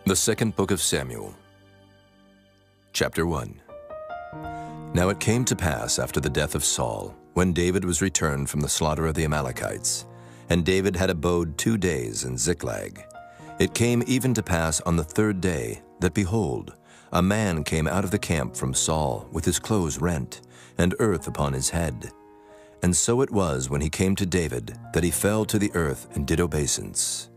The second book of Samuel, chapter 1. Now it came to pass after the death of Saul, when David was returned from the slaughter of the Amalekites, and David had abode 2 days in Ziklag. It came even to pass on the 3rd day that, behold, a man came out of the camp from Saul with his clothes rent, and earth upon his head. And so it was, when he came to David, that he fell to the earth and did obeisance.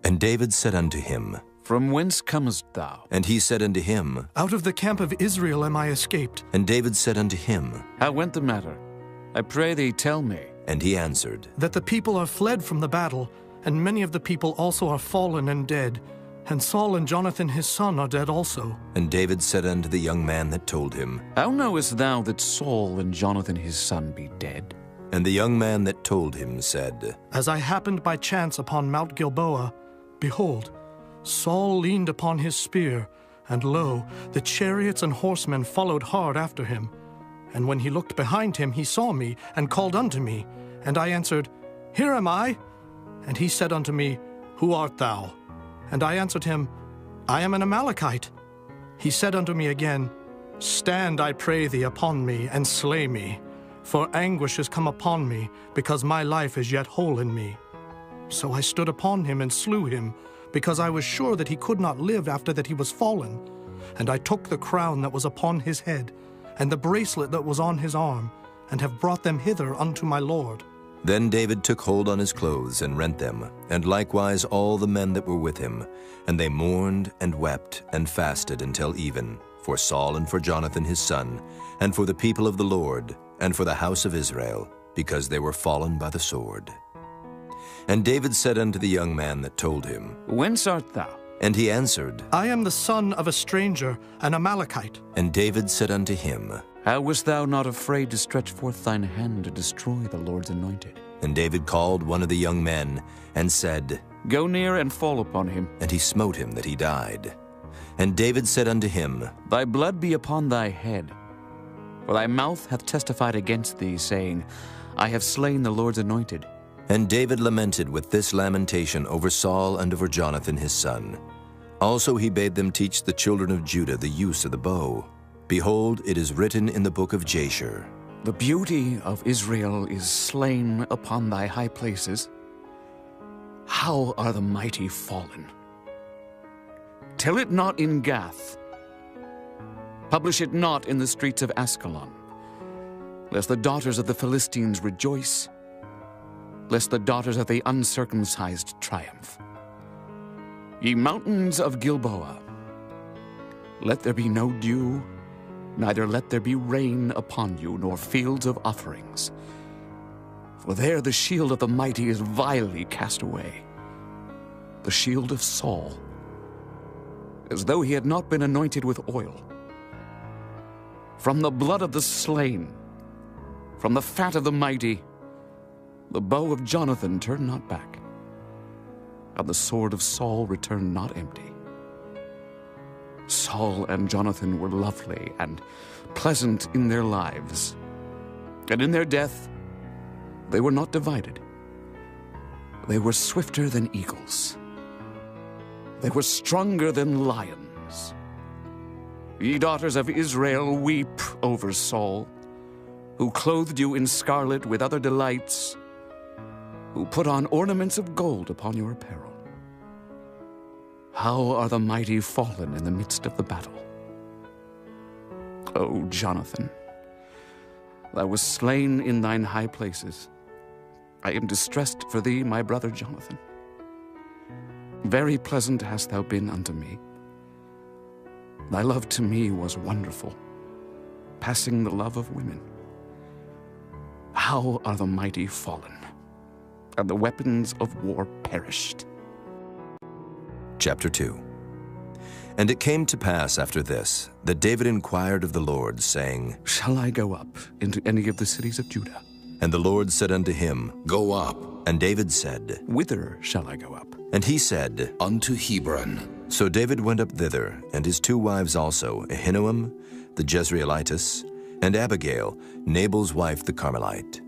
And David said unto him, From whence comest thou? And he said unto him, Out of the camp of Israel am I escaped. And David said unto him, How went the matter? I pray thee, tell me. And he answered, That the people are fled from the battle, and many of the people also are fallen and dead. And Saul and Jonathan his son are dead also. And David said unto the young man that told him, How knowest thou that Saul and Jonathan his son be dead? And the young man that told him said, As I happened by chance upon Mount Gilboa, behold, Saul leaned upon his spear, and lo, the chariots and horsemen followed hard after him. And when he looked behind him, he saw me, and called unto me. And I answered, Here am I. And he said unto me, Who art thou? And I answered him, I am an Amalekite. He said unto me again, Stand, I pray thee, upon me, and slay me. For anguish is come upon me, because my life is yet whole in me. So I stood upon him and slew him, because I was sure that he could not live after that he was fallen. And I took the crown that was upon his head, and the bracelet that was on his arm, and have brought them hither unto my lord. Then David took hold on his clothes and rent them, and likewise all the men that were with him. And they mourned and wept and fasted until even, for Saul and for Jonathan his son, and for the people of the Lord, and for the house of Israel, because they were fallen by the sword. And David said unto the young man that told him, Whence art thou? And he answered, I am the son of a stranger, an Amalekite. And David said unto him, How wast thou not afraid to stretch forth thine hand to destroy the Lord's anointed? And David called one of the young men, and said, Go near and fall upon him. And he smote him that he died. And David said unto him, Thy blood be upon thy head. For thy mouth hath testified against thee, saying, I have slain the Lord's anointed. And David lamented with this lamentation over Saul and over Jonathan his son. Also he bade them teach the children of Judah the use of the bow. Behold, it is written in the book of Jasher, The beauty of Israel is slain upon thy high places. How are the mighty fallen? Tell it not in Gath. Publish it not in the streets of Askelon, lest the daughters of the Philistines rejoice, lest the daughters of the uncircumcised triumph. Ye mountains of Gilboa, let there be no dew, neither let there be rain upon you, nor fields of offerings. For there the shield of the mighty is vilely cast away, the shield of Saul, as though he had not been anointed with oil. From the blood of the slain, from the fat of the mighty, the bow of Jonathan turned not back, and the sword of Saul returned not empty. Saul and Jonathan were lovely and pleasant in their lives, and in their death they were not divided. They were swifter than eagles. They were stronger than lions. Ye daughters of Israel, weep over Saul, who clothed you in scarlet with other delights, who put on ornaments of gold upon your apparel. How are the mighty fallen in the midst of the battle? O Jonathan, thou wast slain in thine high places. I am distressed for thee, my brother Jonathan. Very pleasant hast thou been unto me. Thy love to me was wonderful, passing the love of women. How are the mighty fallen, and the weapons of war perished. Chapter 2. And it came to pass after this, that David inquired of the Lord, saying, Shall I go up into any of the cities of Judah? And the Lord said unto him, Go up. And David said, Whither shall I go up? And he said, Unto Hebron. So David went up thither, and his 2 wives also, Ahinoam the Jezreelitess, and Abigail, Nabal's wife the Carmelite.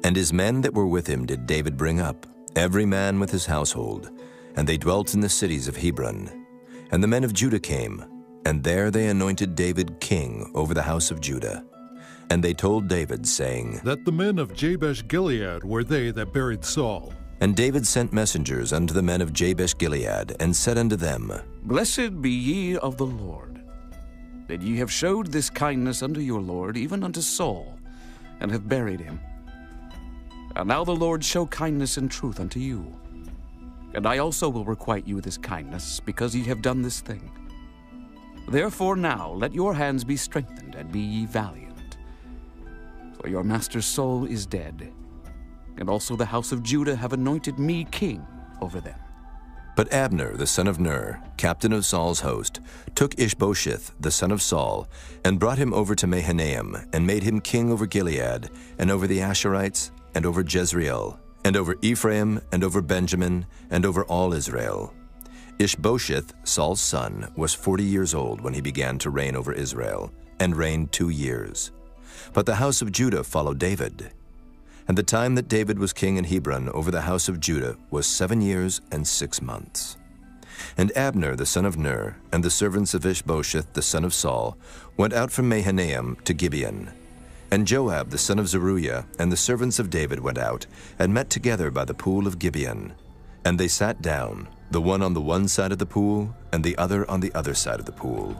And his men that were with him did David bring up, every man with his household, and they dwelt in the cities of Hebron. And the men of Judah came, and there they anointed David king over the house of Judah. And they told David, saying, That the men of Jabesh-Gilead were they that buried Saul. And David sent messengers unto the men of Jabesh-Gilead, and said unto them, Blessed be ye of the Lord, that ye have showed this kindness unto your Lord, even unto Saul, and have buried him. And now the Lord show kindness and truth unto you. And I also will requite you this kindness, because ye have done this thing. Therefore now let your hands be strengthened, and be ye valiant. For your master Saul is dead, and also the house of Judah have anointed me king over them. But Abner, the son of Ner, captain of Saul's host, took Ishbosheth, the son of Saul, and brought him over to Mahanaim, and made him king over Gilead, and over the Asherites, and over Jezreel, and over Ephraim, and over Benjamin, and over all Israel. Ishbosheth, Saul's son, was 40 years old when he began to reign over Israel, and reigned 2 years. But the house of Judah followed David. And the time that David was king in Hebron over the house of Judah was 7 years and 6 months. And Abner the son of Ner, and the servants of Ishbosheth the son of Saul, went out from Mahanaim to Gibeon. And Joab the son of Zeruiah and the servants of David went out, and met together by the pool of Gibeon. And they sat down, the one on the one side of the pool, and the other on the other side of the pool.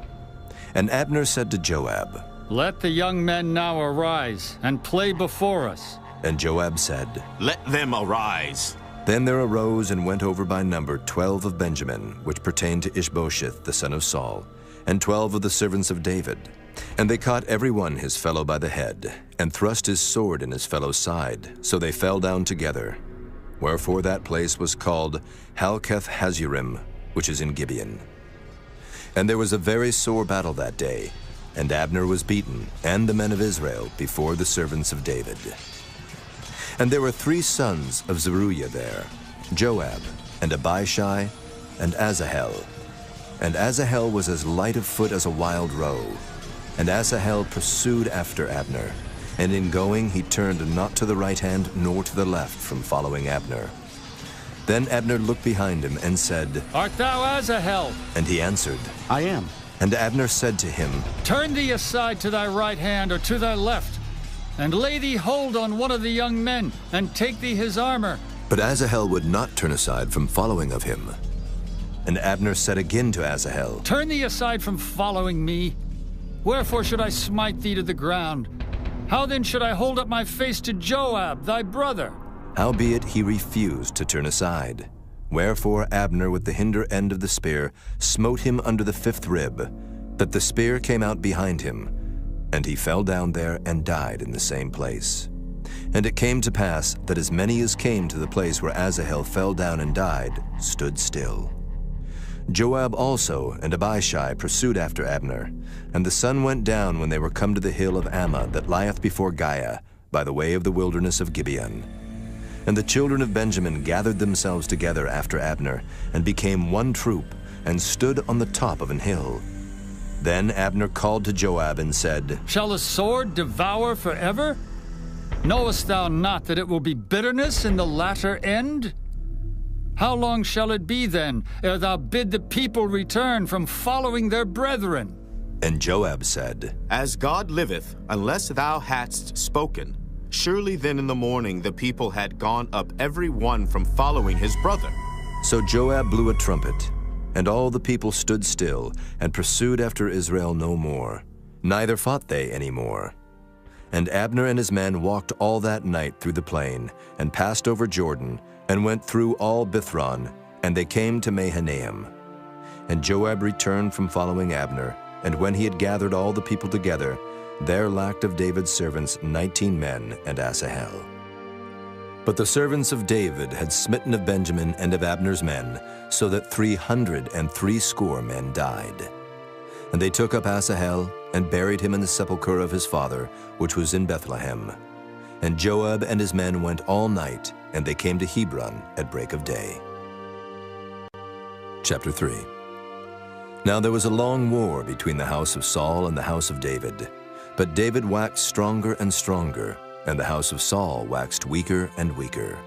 And Abner said to Joab, Let the young men now arise, and play before us. And Joab said, Let them arise. Then there arose and went over by number 12 of Benjamin, which pertained to Ishbosheth the son of Saul, and 12 of the servants of David. And they caught every one his fellow by the head, and thrust his sword in his fellow's side, so they fell down together. Wherefore that place was called Halketh-Hazurim, which is in Gibeon. And there was a very sore battle that day, and Abner was beaten, and the men of Israel, before the servants of David. And there were 3 sons of Zeruiah there, Joab, and Abishai, and Asahel. And Asahel was as light of foot as a wild roe. And Asahel pursued after Abner, and in going he turned not to the right hand nor to the left from following Abner. Then Abner looked behind him and said, Art thou Asahel? And he answered, I am. And Abner said to him, Turn thee aside to thy right hand or to thy left, and lay thee hold on one of the young men, and take thee his armor. But Asahel would not turn aside from following of him. And Abner said again to Asahel, Turn thee aside from following me. Wherefore should I smite thee to the ground? How then should I hold up my face to Joab, thy brother? Howbeit he refused to turn aside. Wherefore Abner with the hinder end of the spear smote him under the 5th rib, that the spear came out behind him, and he fell down there and died in the same place. And it came to pass that as many as came to the place where Asahel fell down and died stood still. Joab also and Abishai pursued after Abner, and the sun went down when they were come to the hill of Ammah that lieth before Giah, by the way of the wilderness of Gibeon. And the children of Benjamin gathered themselves together after Abner, and became one troop, and stood on the top of an hill. Then Abner called to Joab and said, Shall the sword devour forever? Knowest thou not that it will be bitterness in the latter end? How long shall it be then, ere thou bid the people return from following their brethren? And Joab said, As God liveth, unless thou hadst spoken, surely then in the morning the people had gone up every one from following his brother. So Joab blew a trumpet, and all the people stood still, and pursued after Israel no more, neither fought they any more. And Abner and his men walked all that night through the plain, and passed over Jordan, and went through all Bithron, and they came to Mahanaim. And Joab returned from following Abner, and when he had gathered all the people together, there lacked of David's servants 19 men and Asahel. But the servants of David had smitten of Benjamin and of Abner's men, so that 360 men died. And they took up Asahel, and buried him in the sepulchre of his father, which was in Bethlehem. And Joab and his men went all night, and they came to Hebron at break of day. Chapter 3. Now there was a long war between the house of Saul and the house of David. But David waxed stronger and stronger, and the house of Saul waxed weaker and weaker.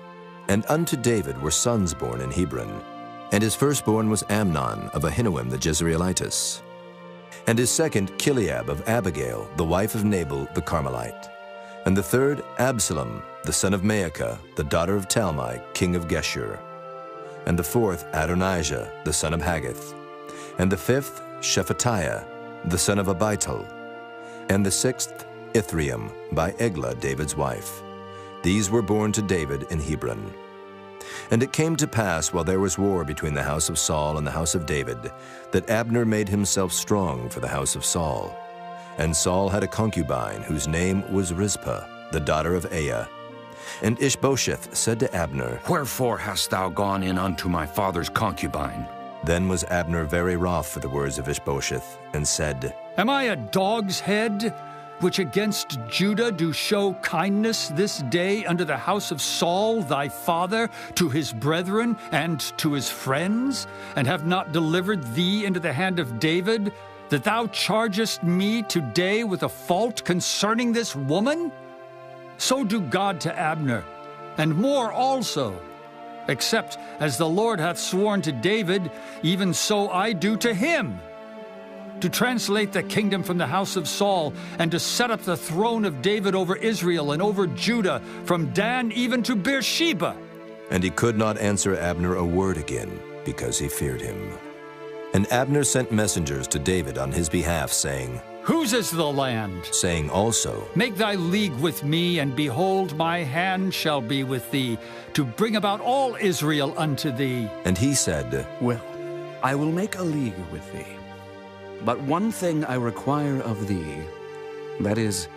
And unto David were sons born in Hebron. And his firstborn was Amnon of Ahinoam the Jezreelitess. And his second, Chileab of Abigail, the wife of Nabal the Carmelite. And the third, Absalom, the son of Maacah, the daughter of Talmai, king of Geshur. And the fourth, Adonijah, the son of Haggith. And the fifth, Shephatiah, the son of Abital. And the sixth, Ithream, by Eglah, David's wife. These were born to David in Hebron. And it came to pass, while there was war between the house of Saul and the house of David, that Abner made himself strong for the house of Saul. And Saul had a concubine, whose name was Rizpah, the daughter of Aiah. And Ishbosheth said to Abner, Wherefore hast thou gone in unto my father's concubine? Then was Abner very wroth for the words of Ishbosheth, and said, Am I a dog's head, which against Judah do show kindness this day unto the house of Saul thy father, to his brethren and to his friends, and have not delivered thee into the hand of David, that thou chargest me today with a fault concerning this woman? So do God to Abner, and more also. Except as the Lord hath sworn to David, even so I do to him, to translate the kingdom from the house of Saul, and to set up the throne of David over Israel and over Judah, from Dan even to Beersheba. And he could not answer Abner a word again, because he feared him. And Abner sent messengers to David on his behalf, saying, Whose is the land? Saying also, Make thy league with me, and behold, my hand shall be with thee, to bring about all Israel unto thee. And he said, Well, I will make a league with thee. But one thing I require of thee, that is,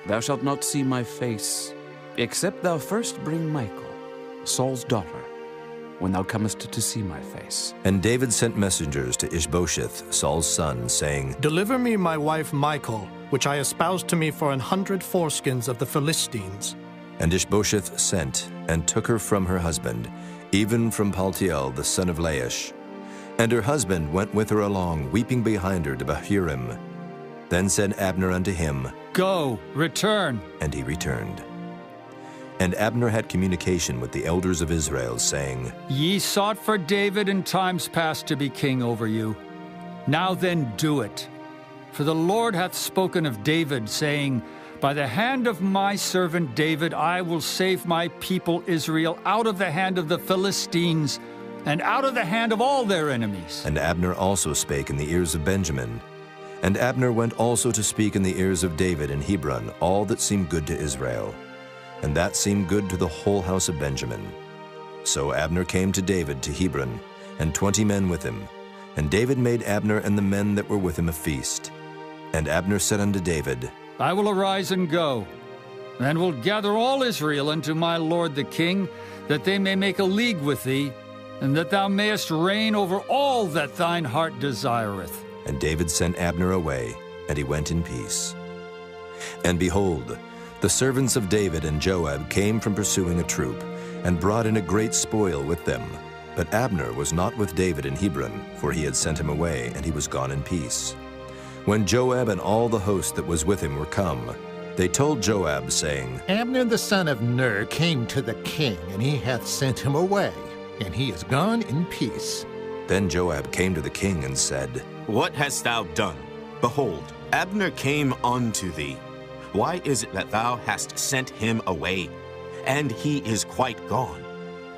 thou shalt not see my face, except thou first bring Michal, Saul's daughter, when thou comest to see my face. And David sent messengers to Ishbosheth, Saul's son, saying, Deliver me my wife Michal, which I espoused to me for 100 foreskins of the Philistines. And Ishbosheth sent, and took her from her husband, even from Paltiel the son of Laish. And her husband went with her along, weeping behind her to Bahurim. Then said Abner unto him, Go, return. And he returned. And Abner had communication with the elders of Israel, saying, Ye sought for David in times past to be king over you. Now then do it. For the Lord hath spoken of David, saying, By the hand of my servant David I will save my people Israel out of the hand of the Philistines, and out of the hand of all their enemies. And Abner also spake in the ears of Benjamin. And Abner went also to speak in the ears of David in Hebron all that seemed good to Israel. And that seemed good to the whole house of Benjamin. So Abner came to David to Hebron, and 20 men with him. And David made Abner and the men that were with him a feast. And Abner said unto David, I will arise and go, and will gather all Israel unto my lord the king, that they may make a league with thee, and that thou mayest reign over all that thine heart desireth. And David sent Abner away, and he went in peace. And behold, the servants of David and Joab came from pursuing a troop, and brought in a great spoil with them. But Abner was not with David in Hebron, for he had sent him away, and he was gone in peace. When Joab and all the host that was with him were come, they told Joab, saying, Abner the son of Ner came to the king, and he hath sent him away, and he is gone in peace. Then Joab came to the king and said, What hast thou done? Behold, Abner came unto thee. Why is it that thou hast sent him away? And he is quite gone.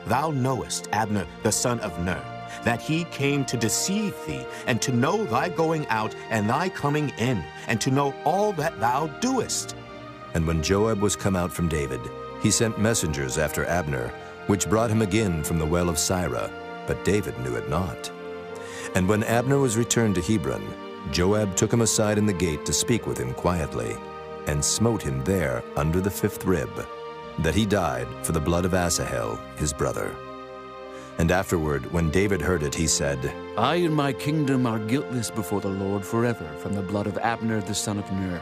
Thou knowest, Abner the son of Ner, that he came to deceive thee, and to know thy going out and thy coming in, and to know all that thou doest. And when Joab was come out from David, he sent messengers after Abner, which brought him again from the well of Sirah, but David knew it not. And when Abner was returned to Hebron, Joab took him aside in the gate to speak with him quietly, and smote him there under the 5th rib, that he died for the blood of Asahel, his brother. And afterward, when David heard it, he said, I and my kingdom are guiltless before the Lord forever from the blood of Abner the son of Ner.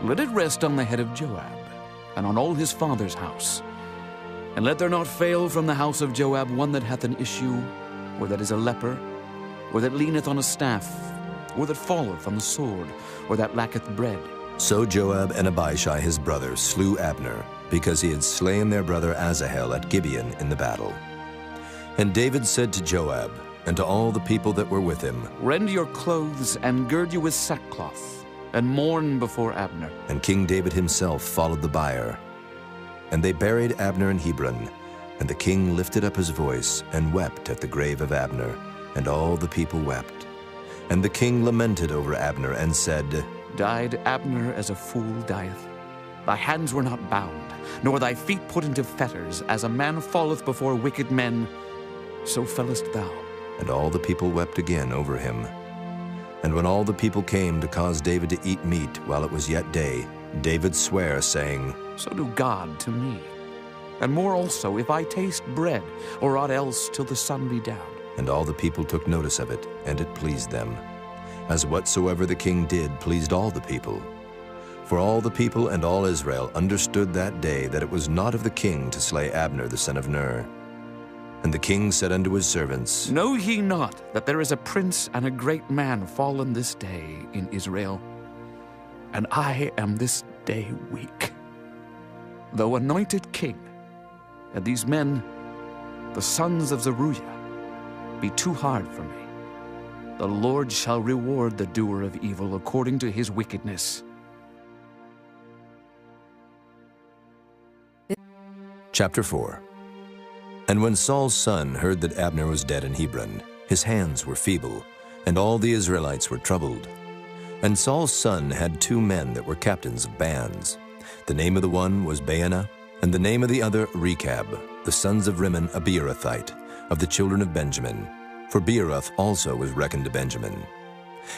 Let it rest on the head of Joab, and on all his father's house. And let there not fail from the house of Joab one that hath an issue, or that is a leper, or that leaneth on a staff, or that falleth on the sword, or that lacketh bread. So Joab and Abishai his brother slew Abner, because he had slain their brother Asahel at Gibeon in the battle. And David said to Joab, and to all the people that were with him, Rend your clothes and gird you with sackcloth, and mourn before Abner. And King David himself followed the bier. And they buried Abner in Hebron, and the king lifted up his voice and wept at the grave of Abner, and all the people wept. And the king lamented over Abner and said, Died Abner as a fool dieth? Thy hands were not bound, nor thy feet put into fetters, as a man falleth before wicked men, so fellest thou. And all the people wept again over him. And when all the people came to cause David to eat meat while it was yet day, David sware, saying, So do God to me, and more also, if I taste bread, or aught else till the sun be down. And all the people took notice of it, and it pleased them, as whatsoever the king did pleased all the people. For all the people and all Israel understood that day that it was not of the king to slay Abner the son of Ner. And the king said unto his servants, Know ye not that there is a prince and a great man fallen this day in Israel? And I am this day weak, though anointed king, and these men, the sons of Zeruiah, be too hard for me. The Lord shall reward the doer of evil according to his wickedness. Chapter 4. And when Saul's son heard that Abner was dead in Hebron, his hands were feeble, and all the Israelites were troubled. And Saul's son had 2 men that were captains of bands. The name of the one was Baanah, and the name of the other Rechab, the sons of Rimmon a Beerothite, of the children of Benjamin. For Beeroth also was reckoned to Benjamin.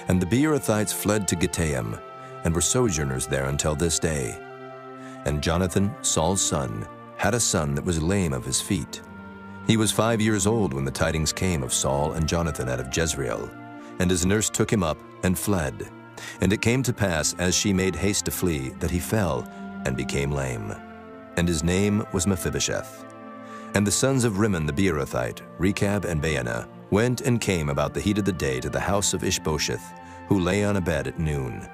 And the Beerothites fled to Gittaim, and were sojourners there until this day. And Jonathan, Saul's son, had a son that was lame of his feet. He was 5 years old when the tidings came of Saul and Jonathan out of Jezreel. And his nurse took him up and fled. And it came to pass, as she made haste to flee, that he fell and became lame. And his name was Mephibosheth. And the sons of Rimmon the Beerothite, Rechab and Baanah, went and came about the heat of the day to the house of Ishbosheth, who lay on a bed at noon.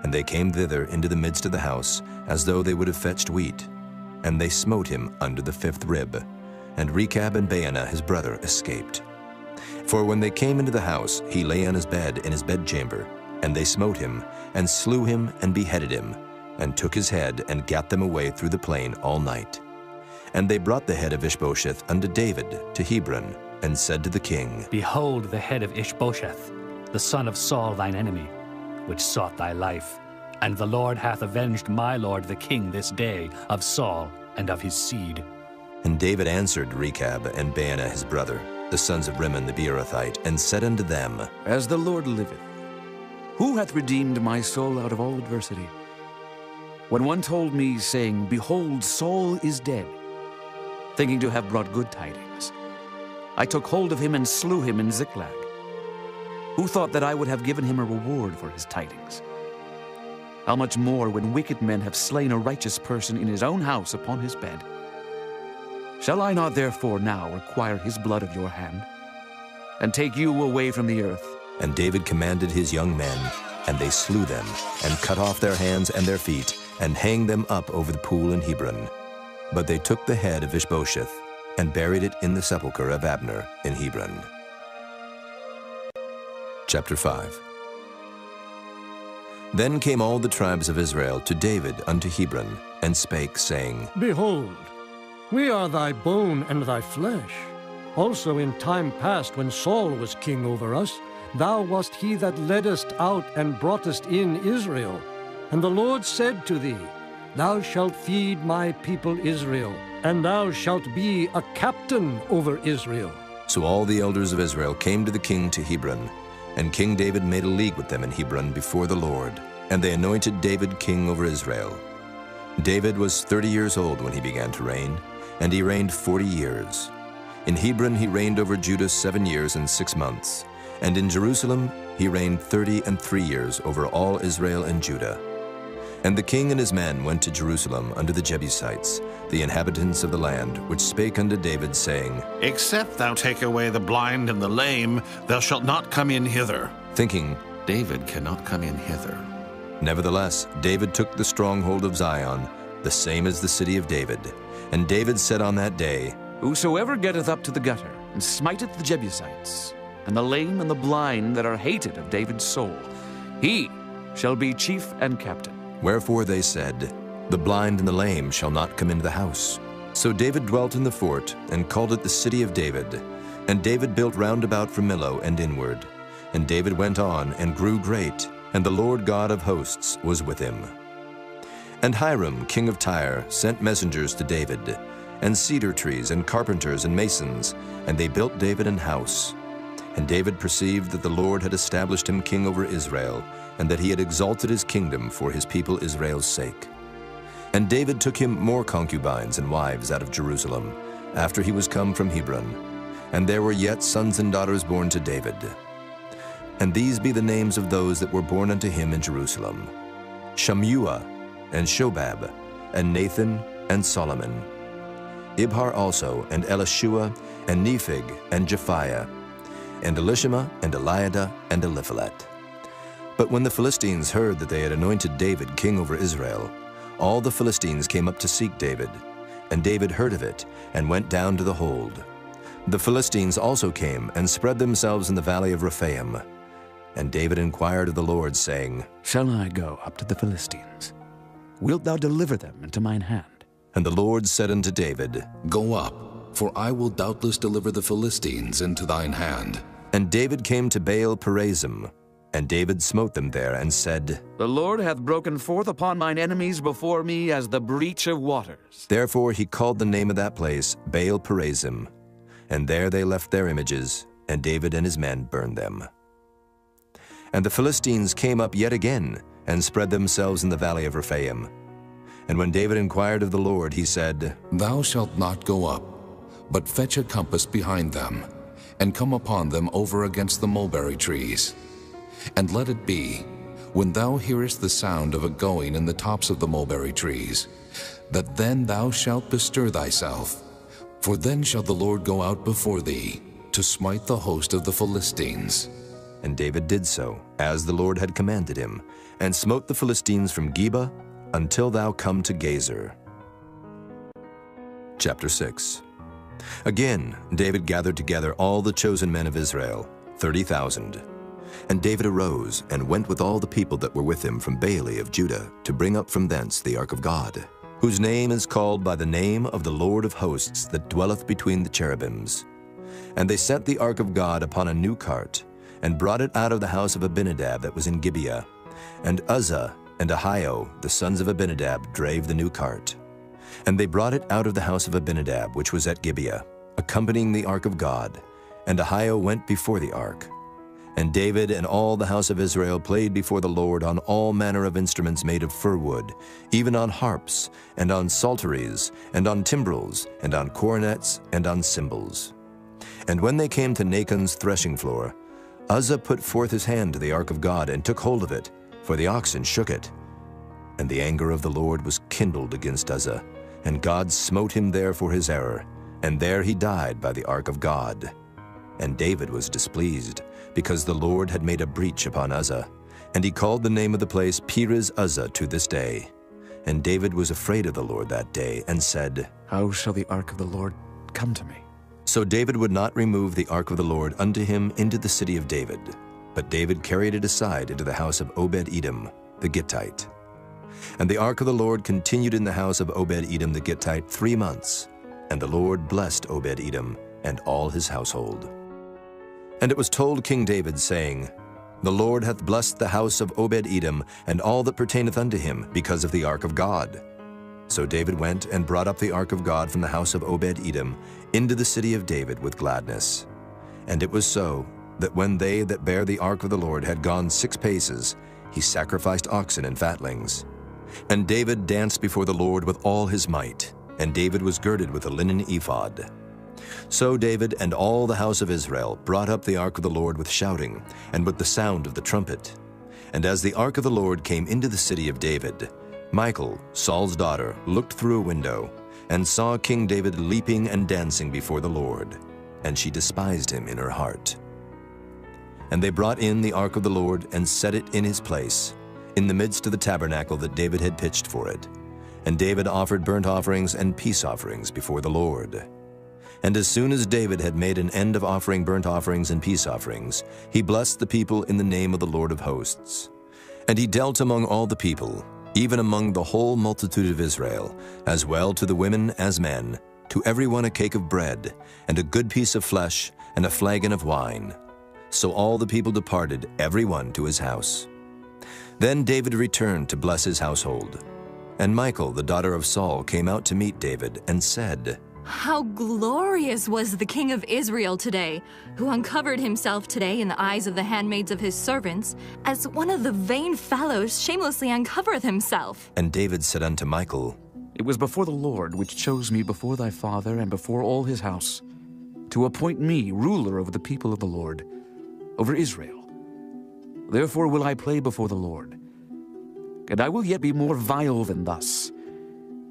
And they came thither into the midst of the house, as though they would have fetched wheat. And they smote him under the 5th rib. And Rechab and Baanah his brother escaped. For when they came into the house, he lay on his bed in his bedchamber. And they smote him, and slew him, and beheaded him, and took his head, and gat them away through the plain all night. And they brought the head of Ishbosheth unto David to Hebron, and said to the king, Behold the head of Ishbosheth, the son of Saul thine enemy, which sought thy life. And the Lord hath avenged my lord the king this day of Saul and of his seed. And David answered Rechab and Baanah his brother, the sons of Rimmon the Beerothite, and said unto them, As the Lord liveth, who hath redeemed my soul out of all adversity? When one told me, saying, Behold, Saul is dead, thinking to have brought good tidings, I took hold of him and slew him in Ziklag. Who thought that I would have given him a reward for his tidings? How much more when wicked men have slain a righteous person in his own house upon his bed? Shall I not therefore now require his blood of your hand, and take you away from the earth? And David commanded his young men, and they slew them, and cut off their hands and their feet, and hanged them up over the pool in Hebron. But they took the head of Ishbosheth, and buried it in the sepulchre of Abner in Hebron. Chapter 5. Then came all the tribes of Israel to David unto Hebron, and spake, saying, Behold, we are thy bone and thy flesh. Also in time past, when Saul was king over us, thou wast he that leddest out and broughtest in Israel. And the Lord said to thee, Thou shalt feed my people Israel, and thou shalt be a captain over Israel. So all the elders of Israel came to the king to Hebron, and King David made a league with them in Hebron before the Lord, and they anointed David king over Israel. David was 30 years old when he began to reign, and he reigned 40 years. In Hebron he reigned over Judah 7 years and 6 months, and in Jerusalem he reigned 33 years over all Israel and Judah. And the king and his men went to Jerusalem unto the Jebusites, the inhabitants of the land, which spake unto David, saying, Except thou take away the blind and the lame, thou shalt not come in hither. Thinking, David cannot come in hither. Nevertheless, David took the stronghold of Zion, the same as the city of David. And David said on that day, Whosoever getteth up to the gutter, and smiteth the Jebusites, and the lame and the blind that are hated of David's soul. He shall be chief and captain. Wherefore they said, The blind and the lame shall not come into the house. So David dwelt in the fort, and called it the city of David. And David built round about from Millo and inward. And David went on, and grew great, and the Lord God of hosts was with him. And Hiram, king of Tyre, sent messengers to David, and cedar trees, and carpenters, and masons, and they built David an house. And David perceived that the Lord had established him king over Israel, and that he had exalted his kingdom for his people Israel's sake. And David took him more concubines and wives out of Jerusalem, after he was come from Hebron. And there were yet sons and daughters born to David. And these be the names of those that were born unto him in Jerusalem: Shammua, and Shobab, and Nathan, and Solomon. Ibhar also, and Elishua, and Nephig, and Japhiah, and Elishama, and Eliada, and Eliphalet. But when the Philistines heard that they had anointed David king over Israel, all the Philistines came up to seek David. And David heard of it, and went down to the hold. The Philistines also came, and spread themselves in the valley of Rephaim. And David inquired of the Lord, saying, Shall I go up to the Philistines? Wilt thou deliver them into mine hand? And the Lord said unto David, Go up, for I will doubtless deliver the Philistines into thine hand. And David came to Baal Perazim, and David smote them there, and said, The Lord hath broken forth upon mine enemies before me as the breach of waters. Therefore he called the name of that place Baal Perazim. And there they left their images, and David and his men burned them. And the Philistines came up yet again, and spread themselves in the valley of Rephaim. And when David inquired of the Lord, he said, Thou shalt not go up, but fetch a compass behind them, and come upon them over against the mulberry trees. And let it be, when thou hearest the sound of a going in the tops of the mulberry trees, that then thou shalt bestir thyself, for then shall the Lord go out before thee, to smite the host of the Philistines. And David did so, as the Lord had commanded him, and smote the Philistines from Geba until thou come to Gazer. Chapter 6. Again David gathered together all the chosen men of Israel, 30,000. And David arose, and went with all the people that were with him from Baale of Judah, to bring up from thence the ark of God, whose name is called by the name of the Lord of hosts that dwelleth between the cherubims. And they set the ark of God upon a new cart, and brought it out of the house of Abinadab that was in Gibeah. And Uzzah and Ahio, the sons of Abinadab, drave the new cart. And they brought it out of the house of Abinadab, which was at Gibeah, accompanying the ark of God. And Ahio went before the ark. And David and all the house of Israel played before the Lord on all manner of instruments made of fir wood, even on harps, and on psalteries, and on timbrels, and on cornets, and on cymbals. And when they came to Nachon's threshing floor, Uzzah put forth his hand to the ark of God, and took hold of it, for the oxen shook it. And the anger of the Lord was kindled against Uzzah, and God smote him there for his error, and there he died by the ark of God. And David was displeased, because the Lord had made a breach upon Uzzah, and he called the name of the place Perez Uzzah to this day. And David was afraid of the Lord that day, and said, How shall the ark of the Lord come to me? So David would not remove the ark of the Lord unto him into the city of David, but David carried it aside into the house of Obed-Edom the Gittite. And the ark of the Lord continued in the house of Obed-Edom the Gittite 3 months, and the Lord blessed Obed-Edom and all his household. And it was told King David, saying, The Lord hath blessed the house of Obed-Edom and all that pertaineth unto him, because of the ark of God. So David went and brought up the ark of God from the house of Obed-Edom into the city of David with gladness. And it was so, that when they that bare the ark of the Lord had gone 6 paces, he sacrificed oxen and fatlings. And David danced before the Lord with all his might, and David was girded with a linen ephod. So David and all the house of Israel brought up the ark of the Lord with shouting, and with the sound of the trumpet. And as the ark of the Lord came into the city of David, Michal, Saul's daughter, looked through a window, and saw King David leaping and dancing before the Lord, and she despised him in her heart. And they brought in the ark of the Lord, and set it in his place, in the midst of the tabernacle that David had pitched for it. And David offered burnt offerings and peace offerings before the Lord. And as soon as David had made an end of offering burnt offerings and peace offerings, he blessed the people in the name of the Lord of hosts. And he dealt among all the people, even among the whole multitude of Israel, as well to the women as men, to every one a cake of bread, and a good piece of flesh, and a flagon of wine. So all the people departed, every one to his house. Then David returned to bless his household. And Michal, the daughter of Saul, came out to meet David, and said, "How glorious was the king of Israel today, who uncovered himself today in the eyes of the handmaids of his servants, as one of the vain fellows shamelessly uncovereth himself." And David said unto Michal, "It was before the Lord which chose me before thy father and before all his house, to appoint me ruler over the people of the Lord, over Israel. Therefore will I play before the Lord. And I will yet be more vile than thus,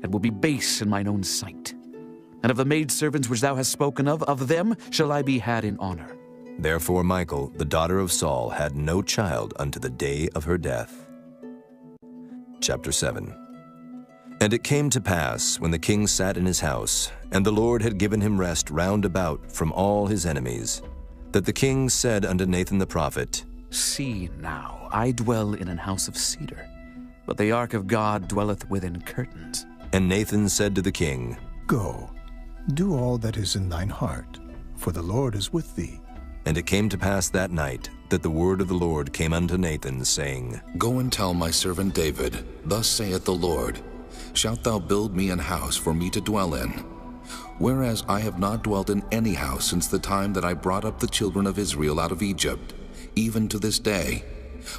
and will be base in mine own sight. And of the maidservants which thou hast spoken of them shall I be had in honor." Therefore Michal, the daughter of Saul, had no child unto the day of her death. Chapter 7. And it came to pass, when the king sat in his house, and the Lord had given him rest round about from all his enemies, that the king said unto Nathan the prophet, "See now, I dwell in an house of cedar, but the ark of God dwelleth within curtains." And Nathan said to the king, "Go, do all that is in thine heart, for the Lord is with thee." And it came to pass that night that the word of the Lord came unto Nathan, saying, Go and tell my servant David, Thus saith the Lord, Shalt thou build me an house for me to dwell in? Whereas I have not dwelt in any house since the time that I brought up the children of Israel out of Egypt, even to this day,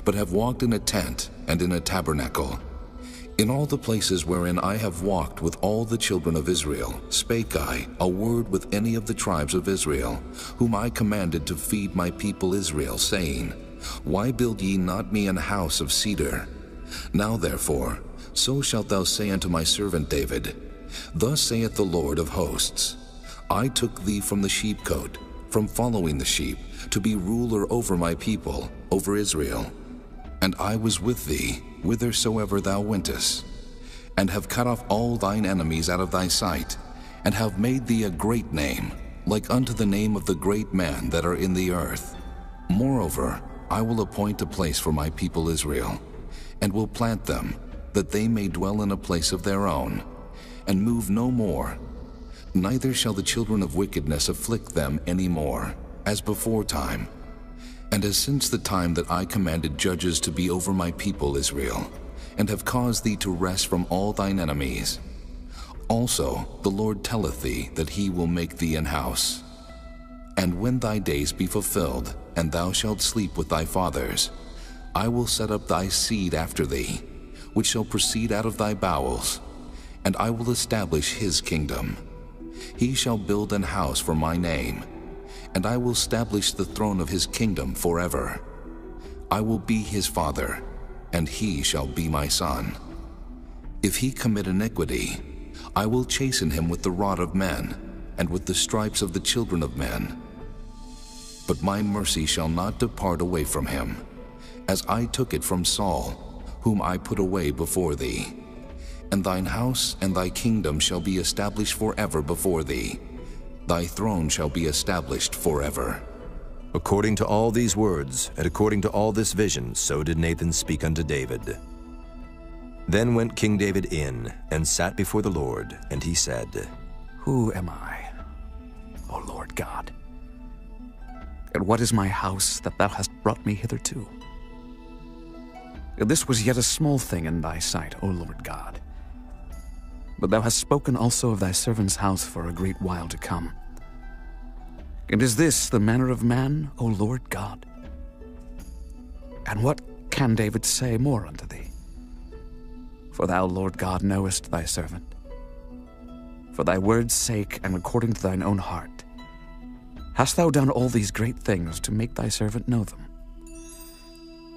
but have walked in a tent and in a tabernacle. In all the places wherein I have walked with all the children of Israel, spake I a word with any of the tribes of Israel, whom I commanded to feed my people Israel, saying, Why build ye not me an house of cedar? Now therefore, so shalt thou say unto my servant David, Thus saith the Lord of hosts, I took thee from the sheepcote, from following the sheep, to be ruler over my people, over Israel. And I was with thee, whithersoever thou wentest, and have cut off all thine enemies out of thy sight, and have made thee a great name, like unto the name of the great men that are in the earth. Moreover, I will appoint a place for my people Israel, and will plant them, that they may dwell in a place of their own, and move no more. Neither shall the children of wickedness afflict them any more, as before time, and as since the time that I commanded judges to be over my people Israel, and have caused thee to rest from all thine enemies. Also the Lord telleth thee that he will make thee an house. And when thy days be fulfilled, and thou shalt sleep with thy fathers, I will set up thy seed after thee, which shall proceed out of thy bowels, and I will establish his kingdom. He shall build an house for my name, and I will establish the throne of his kingdom forever. I will be his father, and he shall be my son. If he commit iniquity, I will chasten him with the rod of men, and with the stripes of the children of men. But my mercy shall not depart away from him, as I took it from Saul, whom I put away before thee. And thine house and thy kingdom shall be established forever before thee. Thy throne shall be established forever. According to all these words, and according to all this vision, so did Nathan speak unto David. Then went King David in, and sat before the Lord, and he said, Who am I, O Lord God? And what is my house that thou hast brought me hitherto? And this was yet a small thing in thy sight, O Lord God. But thou hast spoken also of thy servant's house for a great while to come. And is this the manner of man, O Lord God? And what can David say more unto thee? For thou, Lord God, knowest thy servant. For thy word's sake, and according to thine own heart, hast thou done all these great things to make thy servant know them.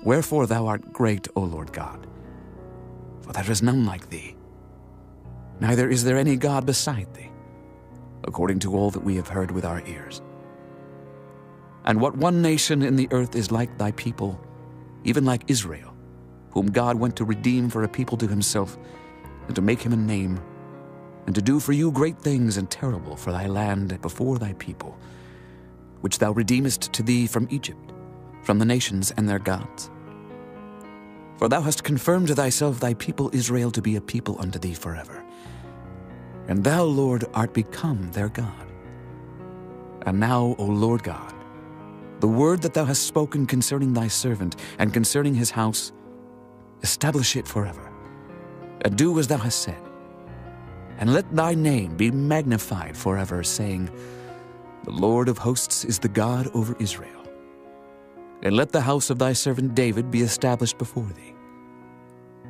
Wherefore thou art great, O Lord God, for there is none like thee. Neither is there any God beside thee, according to all that we have heard with our ears. And what one nation in the earth is like thy people, even like Israel, whom God went to redeem for a people to himself, and to make him a name, and to do for you great things and terrible for thy land before thy people, which thou redeemest to thee from Egypt, from the nations and their gods. For thou hast confirmed to thyself thy people Israel to be a people unto thee forever. And thou, Lord, art become their God. And now, O Lord God, the word that thou hast spoken concerning thy servant and concerning his house, establish it forever, and do as thou hast said. And let thy name be magnified forever, saying, The Lord of hosts is the God over Israel. And let the house of thy servant David be established before thee.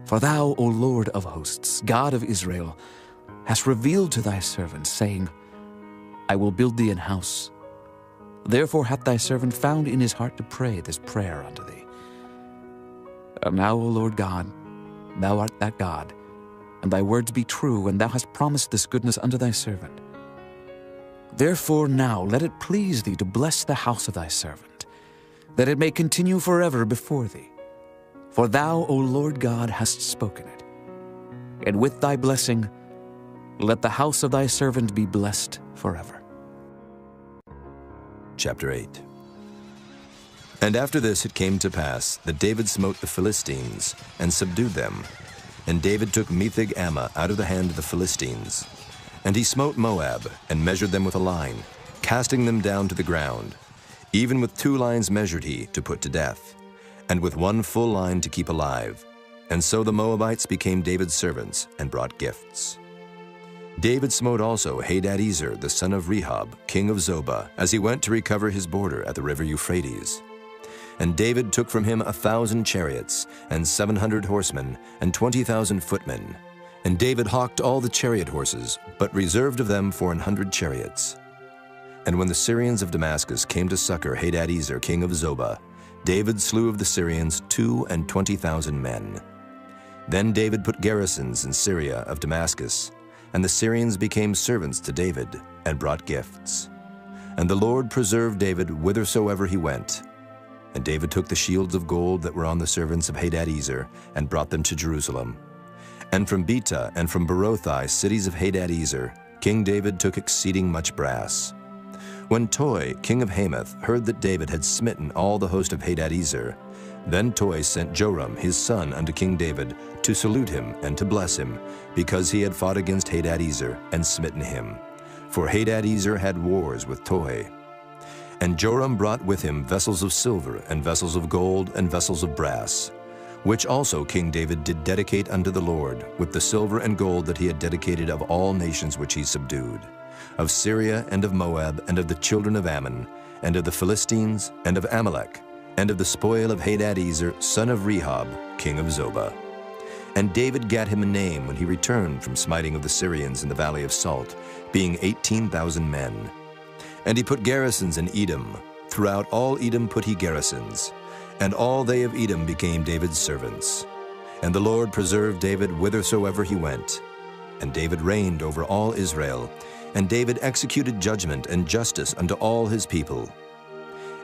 For thou, O Lord of hosts, God of Israel, hast revealed to thy servant, saying, I will build thee an house. Therefore hath thy servant found in his heart to pray this prayer unto thee. And now, O Lord God, thou art that God, and thy words be true, and thou hast promised this goodness unto thy servant. Therefore now let it please thee to bless the house of thy servant, that it may continue forever before thee. For thou, O Lord God, hast spoken it. And with thy blessing, let the house of thy servant be blessed forever. Chapter 8. And after this it came to pass that David smote the Philistines and subdued them. And David took Metheg-Ammah out of the hand of the Philistines. And he smote Moab and measured them with a line, casting them down to the ground. Even with 2 lines measured he to put to death, and with 1 full line to keep alive. And so the Moabites became David's servants and brought gifts. David smote also Hadadezer, the son of Rehob, king of Zobah, as he went to recover his border at the river Euphrates. And David took from him 1,000 chariots, and 700 horsemen, and 20,000 footmen. And David hawked all the chariot horses, but reserved of them 400 chariots. And when the Syrians of Damascus came to succor Hadadezer, king of Zobah, David slew of the Syrians 22,000 men. Then David put garrisons in Syria of Damascus, and the Syrians became servants to David, and brought gifts. And the Lord preserved David whithersoever he went. And David took the shields of gold that were on the servants of Hadadezer, and brought them to Jerusalem. And from Betah and from Berothai, cities of Hadadezer, King David took exceeding much brass. When Toi, king of Hamath, heard that David had smitten all the host of Hadadezer, then Toi sent Joram his son unto King David to salute him and to bless him, because he had fought against Hadadezer and smitten him. For Hadadezer had wars with Toi. And Joram brought with him vessels of silver, and vessels of gold, and vessels of brass, which also King David did dedicate unto the Lord, with the silver and gold that he had dedicated of all nations which he subdued, of Syria, and of Moab, and of the children of Ammon, and of the Philistines, and of Amalek, and of the spoil of Hadadezer, son of Rehob, king of Zobah. And David gat him a name when he returned from smiting of the Syrians in the valley of Salt, being 18,000 men. And he put garrisons in Edom. Throughout all Edom put he garrisons. And all they of Edom became David's servants. And the Lord preserved David whithersoever he went. And David reigned over all Israel. And David executed judgment and justice unto all his people.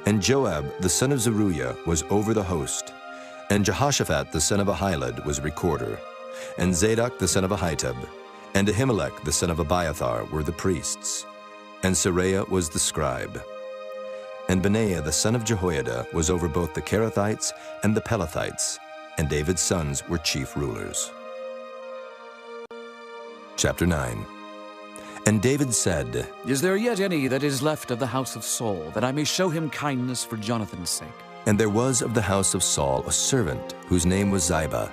And Joab the son of Zeruiah was over the host. And Jehoshaphat the son of Ahilud was recorder. And Zadok the son of Ahitub, and Ahimelech the son of Abiathar were the priests. And Seraiah was the scribe. And Benaiah the son of Jehoiada was over both the Kerethites and the Pelethites, and David's sons were chief rulers. Chapter 9. And David said, Is there yet any that is left of the house of Saul, that I may show him kindness for Jonathan's sake? And there was of the house of Saul a servant, whose name was Ziba.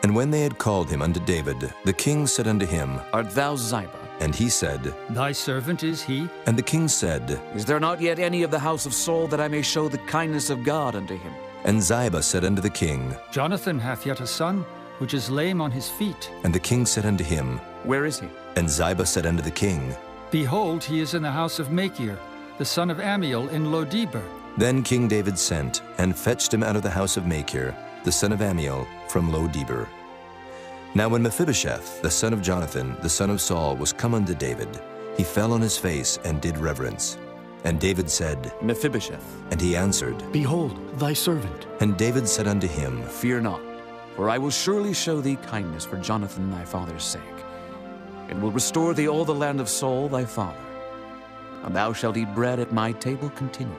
And when they had called him unto David, the king said unto him, Art thou Ziba? And he said, Thy servant is he. And the king said, Is there not yet any of the house of Saul, that I may show the kindness of God unto him? And Ziba said unto the king, Jonathan hath yet a son, which is lame on his feet. And the king said unto him, Where is he? And Ziba said unto the king, Behold, he is in the house of Machir, the son of Ammiel in Lo-debar. Then King David sent, and fetched him out of the house of Machir, the son of Ammiel, from Lo-debar. Now when Mephibosheth, the son of Jonathan, the son of Saul, was come unto David, he fell on his face and did reverence. And David said, Mephibosheth. And he answered, Behold, thy servant. And David said unto him, Fear not, for I will surely show thee kindness for Jonathan thy father's sake. and will restore thee all the land of Saul thy father. And thou shalt eat bread at my table continually.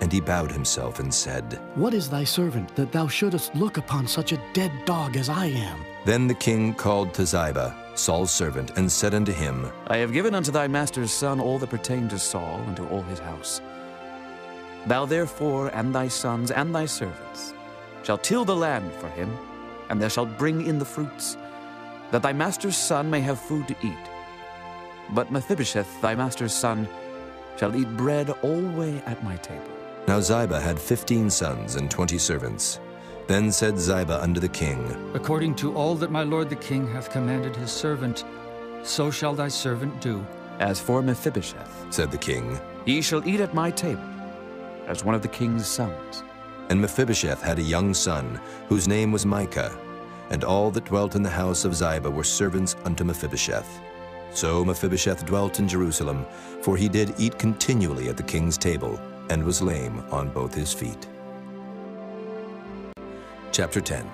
And he bowed himself and said, What is thy servant, that thou shouldest look upon such a dead dog as I am? Then the king called to Ziba, Saul's servant, and said unto him, I have given unto thy master's son all that pertained to Saul and to all his house. Thou therefore and thy sons and thy servants shalt till the land for him, and thou shalt bring in the fruits, that thy master's son may have food to eat. But Mephibosheth, thy master's son, shall eat bread alway at my table. Now Ziba had 15 sons and 20 servants. Then said Ziba unto the king, According to all that my lord the king hath commanded his servant, so shall thy servant do. As for Mephibosheth, said the king, he shall eat at my table, as one of the king's sons. And Mephibosheth had a young son, whose name was Micah, and all that dwelt in the house of Ziba were servants unto Mephibosheth. So Mephibosheth dwelt in Jerusalem, for he did eat continually at the king's table, and was lame on both his feet. Chapter 10.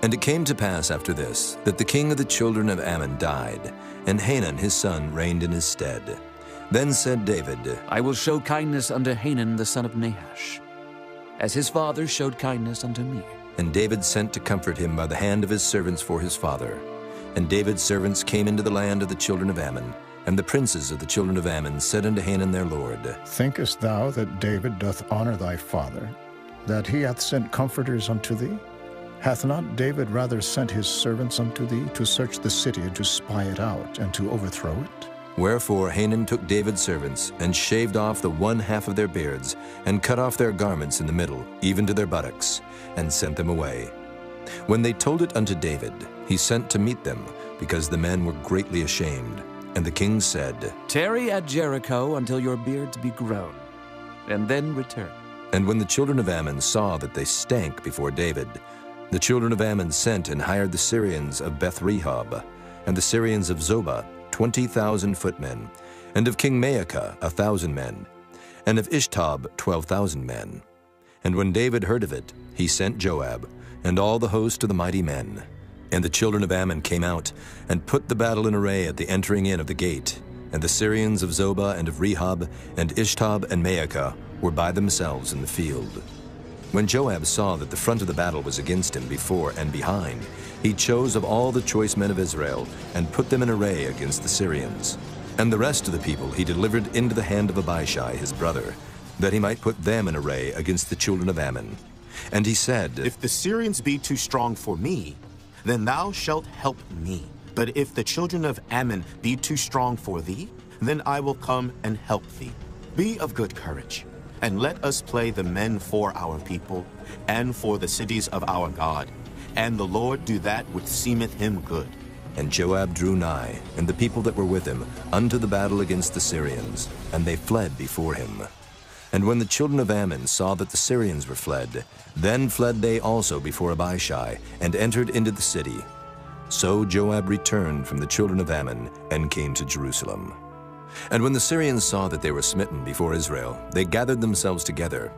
And it came to pass after this, that the king of the children of Ammon died, and Hanun his son reigned in his stead. Then said David, I will show kindness unto Hanun the son of Nahash, as his father showed kindness unto me. And David sent to comfort him by the hand of his servants for his father. And David's servants came into the land of the children of Ammon, and the princes of the children of Ammon said unto Hanun their lord, Thinkest thou that David doth honor thy father, that he hath sent comforters unto thee? Hath not David rather sent his servants unto thee to search the city and to spy it out and to overthrow it? Wherefore Hanun took David's servants, and shaved off the one half of their beards, and cut off their garments in the middle, even to their buttocks, and sent them away. When they told it unto David, he sent to meet them, because the men were greatly ashamed. And the king said, Tarry at Jericho until your beards be grown, and then return. And when the children of Ammon saw that they stank before David, the children of Ammon sent and hired the Syrians of Beth-rehob, and the Syrians of Zobah, 20,000 footmen, and of King Maacah 1,000 men, and of Ishtob 12,000 men. And when David heard of it, he sent Joab, and all the host of the mighty men. And the children of Ammon came out, and put the battle in array at the entering in of the gate. And the Syrians of Zobah and of Rehob, and Ishtob and Maacah, were by themselves in the field. When Joab saw that the front of the battle was against him before and behind, he chose of all the choice men of Israel, and put them in array against the Syrians. And the rest of the people he delivered into the hand of Abishai his brother, that he might put them in array against the children of Ammon. And he said, If the Syrians be too strong for me, then thou shalt help me. But if the children of Ammon be too strong for thee, then I will come and help thee. Be of good courage, and let us play the men for our people, and for the cities of our God. And the Lord do that which seemeth him good. And Joab drew nigh, and the people that were with him, unto the battle against the Syrians, and they fled before him. And when the children of Ammon saw that the Syrians were fled, then fled they also before Abishai, and entered into the city. So Joab returned from the children of Ammon, and came to Jerusalem. And when the Syrians saw that they were smitten before Israel, they gathered themselves together.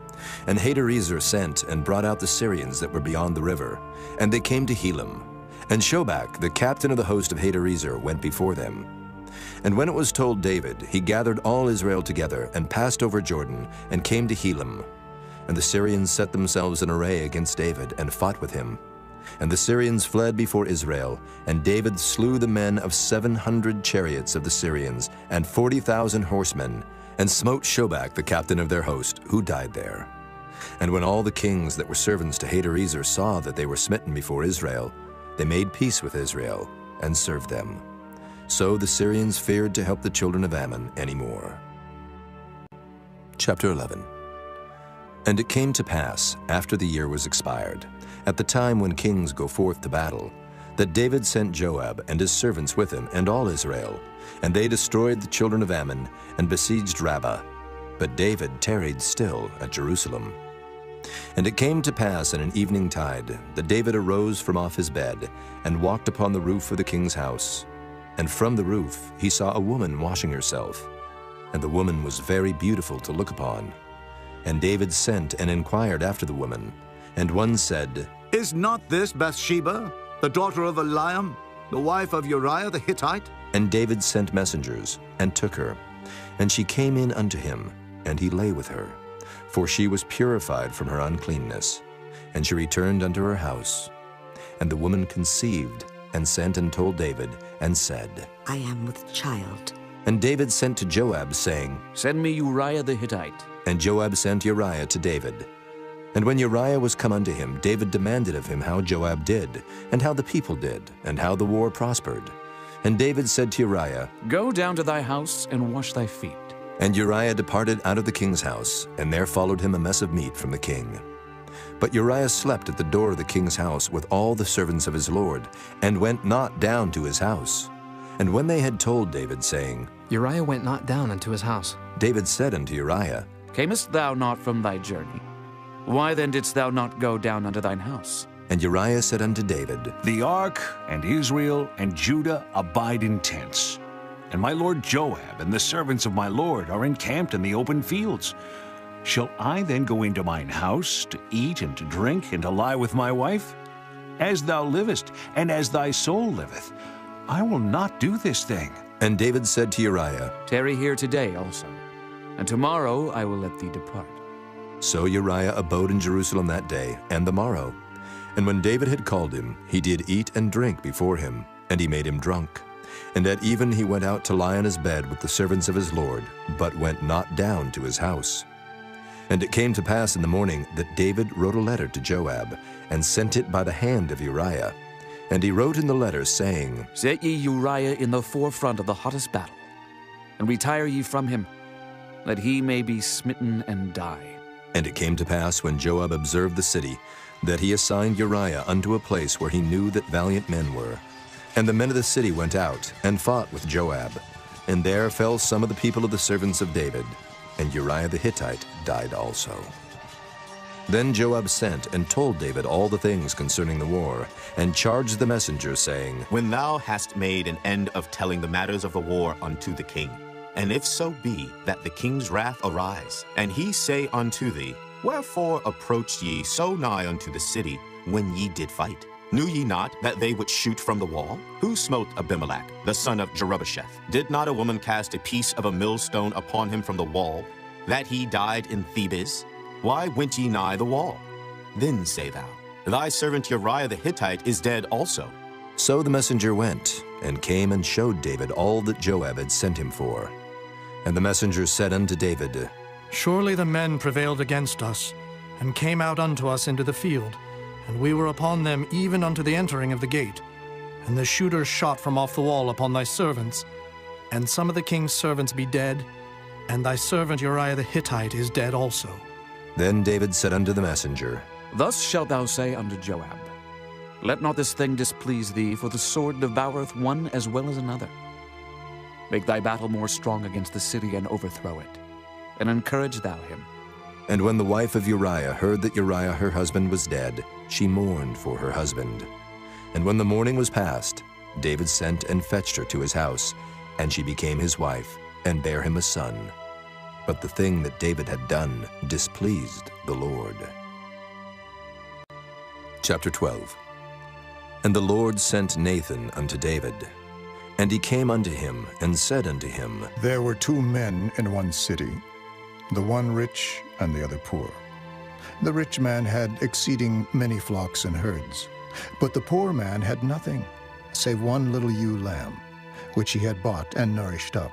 And Hadarezer sent and brought out the Syrians that were beyond the river, and they came to Helam. And Shobach, the captain of the host of Hadarezer, went before them. And when it was told David, he gathered all Israel together, and passed over Jordan, and came to Helam. And the Syrians set themselves in array against David, and fought with him. And the Syrians fled before Israel, and David slew the men of 700 chariots of the Syrians, and 40,000 horsemen, and smote Shobach the captain of their host, who died there. And when all the kings that were servants to Hadarezer saw that they were smitten before Israel, they made peace with Israel, and served them. So the Syrians feared to help the children of Ammon any more. Chapter 11. And it came to pass, after the year was expired, at the time when kings go forth to battle, that David sent Joab and his servants with him and all Israel, and they destroyed the children of Ammon and besieged Rabbah. But David tarried still at Jerusalem. And it came to pass in an evening tide that David arose from off his bed and walked upon the roof of the king's house. And from the roof he saw a woman washing herself, and the woman was very beautiful to look upon. And David sent and inquired after the woman. And one said, Is not this Bathsheba, the daughter of Eliam, the wife of Uriah the Hittite? And David sent messengers, and took her. And she came in unto him, and he lay with her. For she was purified from her uncleanness. And she returned unto her house. And the woman conceived, and sent and told David, and said, I am with child. And David sent to Joab, saying, Send me Uriah the Hittite. And Joab sent Uriah to David. And when Uriah was come unto him, David demanded of him how Joab did, and how the people did, and how the war prospered. And David said to Uriah, Go down to thy house, and wash thy feet. And Uriah departed out of the king's house, and there followed him a mess of meat from the king. But Uriah slept at the door of the king's house with all the servants of his lord, and went not down to his house. And when they had told David, saying, Uriah went not down unto his house, David said unto Uriah, Camest thou not from thy journey? Why then didst thou not go down unto thine house? And Uriah said unto David, The ark and Israel and Judah abide in tents, and my lord Joab and the servants of my lord are encamped in the open fields. Shall I then go into mine house to eat and to drink and to lie with my wife? As thou livest, and as thy soul liveth, I will not do this thing. And David said to Uriah, Tarry here today also, and tomorrow I will let thee depart. So Uriah abode in Jerusalem that day and the morrow. And when David had called him, he did eat and drink before him, and he made him drunk. And at even he went out to lie on his bed with the servants of his lord, but went not down to his house. And it came to pass in the morning that David wrote a letter to Joab, and sent it by the hand of Uriah. And he wrote in the letter, saying, Set ye Uriah in the forefront of the hottest battle, and retire ye from him, that he may be smitten and die. And it came to pass, when Joab observed the city, that he assigned Uriah unto a place where he knew that valiant men were. And the men of the city went out, and fought with Joab. And there fell some of the people of the servants of David, and Uriah the Hittite died also. Then Joab sent and told David all the things concerning the war, and charged the messenger, saying, When thou hast made an end of telling the matters of the war unto the king, and if so be that the king's wrath arise, and he say unto thee, Wherefore approached ye so nigh unto the city when ye did fight? Knew ye not that they would shoot from the wall? Who smote Abimelech, the son of Jerubbesheth? Did not a woman cast a piece of a millstone upon him from the wall, that he died in Thebes? Why went ye nigh the wall? Then say thou, Thy servant Uriah the Hittite is dead also. So the messenger went, and came and showed David all that Joab had sent him for. And the messenger said unto David, Surely the men prevailed against us, and came out unto us into the field, and we were upon them even unto the entering of the gate. And the shooters shot from off the wall upon thy servants, and some of the king's servants be dead, and thy servant Uriah the Hittite is dead also. Then David said unto the messenger, Thus shalt thou say unto Joab, Let not this thing displease thee, for the sword devoureth one as well as another. Make thy battle more strong against the city, and overthrow it, and encourage thou him. And when the wife of Uriah heard that Uriah her husband was dead, she mourned for her husband. And when the mourning was past, David sent and fetched her to his house, and she became his wife, and bare him a son. But the thing that David had done displeased the Lord. Chapter 12. And the Lord sent Nathan unto David. And he came unto him, and said unto him, There were 2 men in one city, the one rich and the other poor. The rich man had exceeding many flocks and herds, but the poor man had nothing, save one little ewe lamb, which he had bought and nourished up.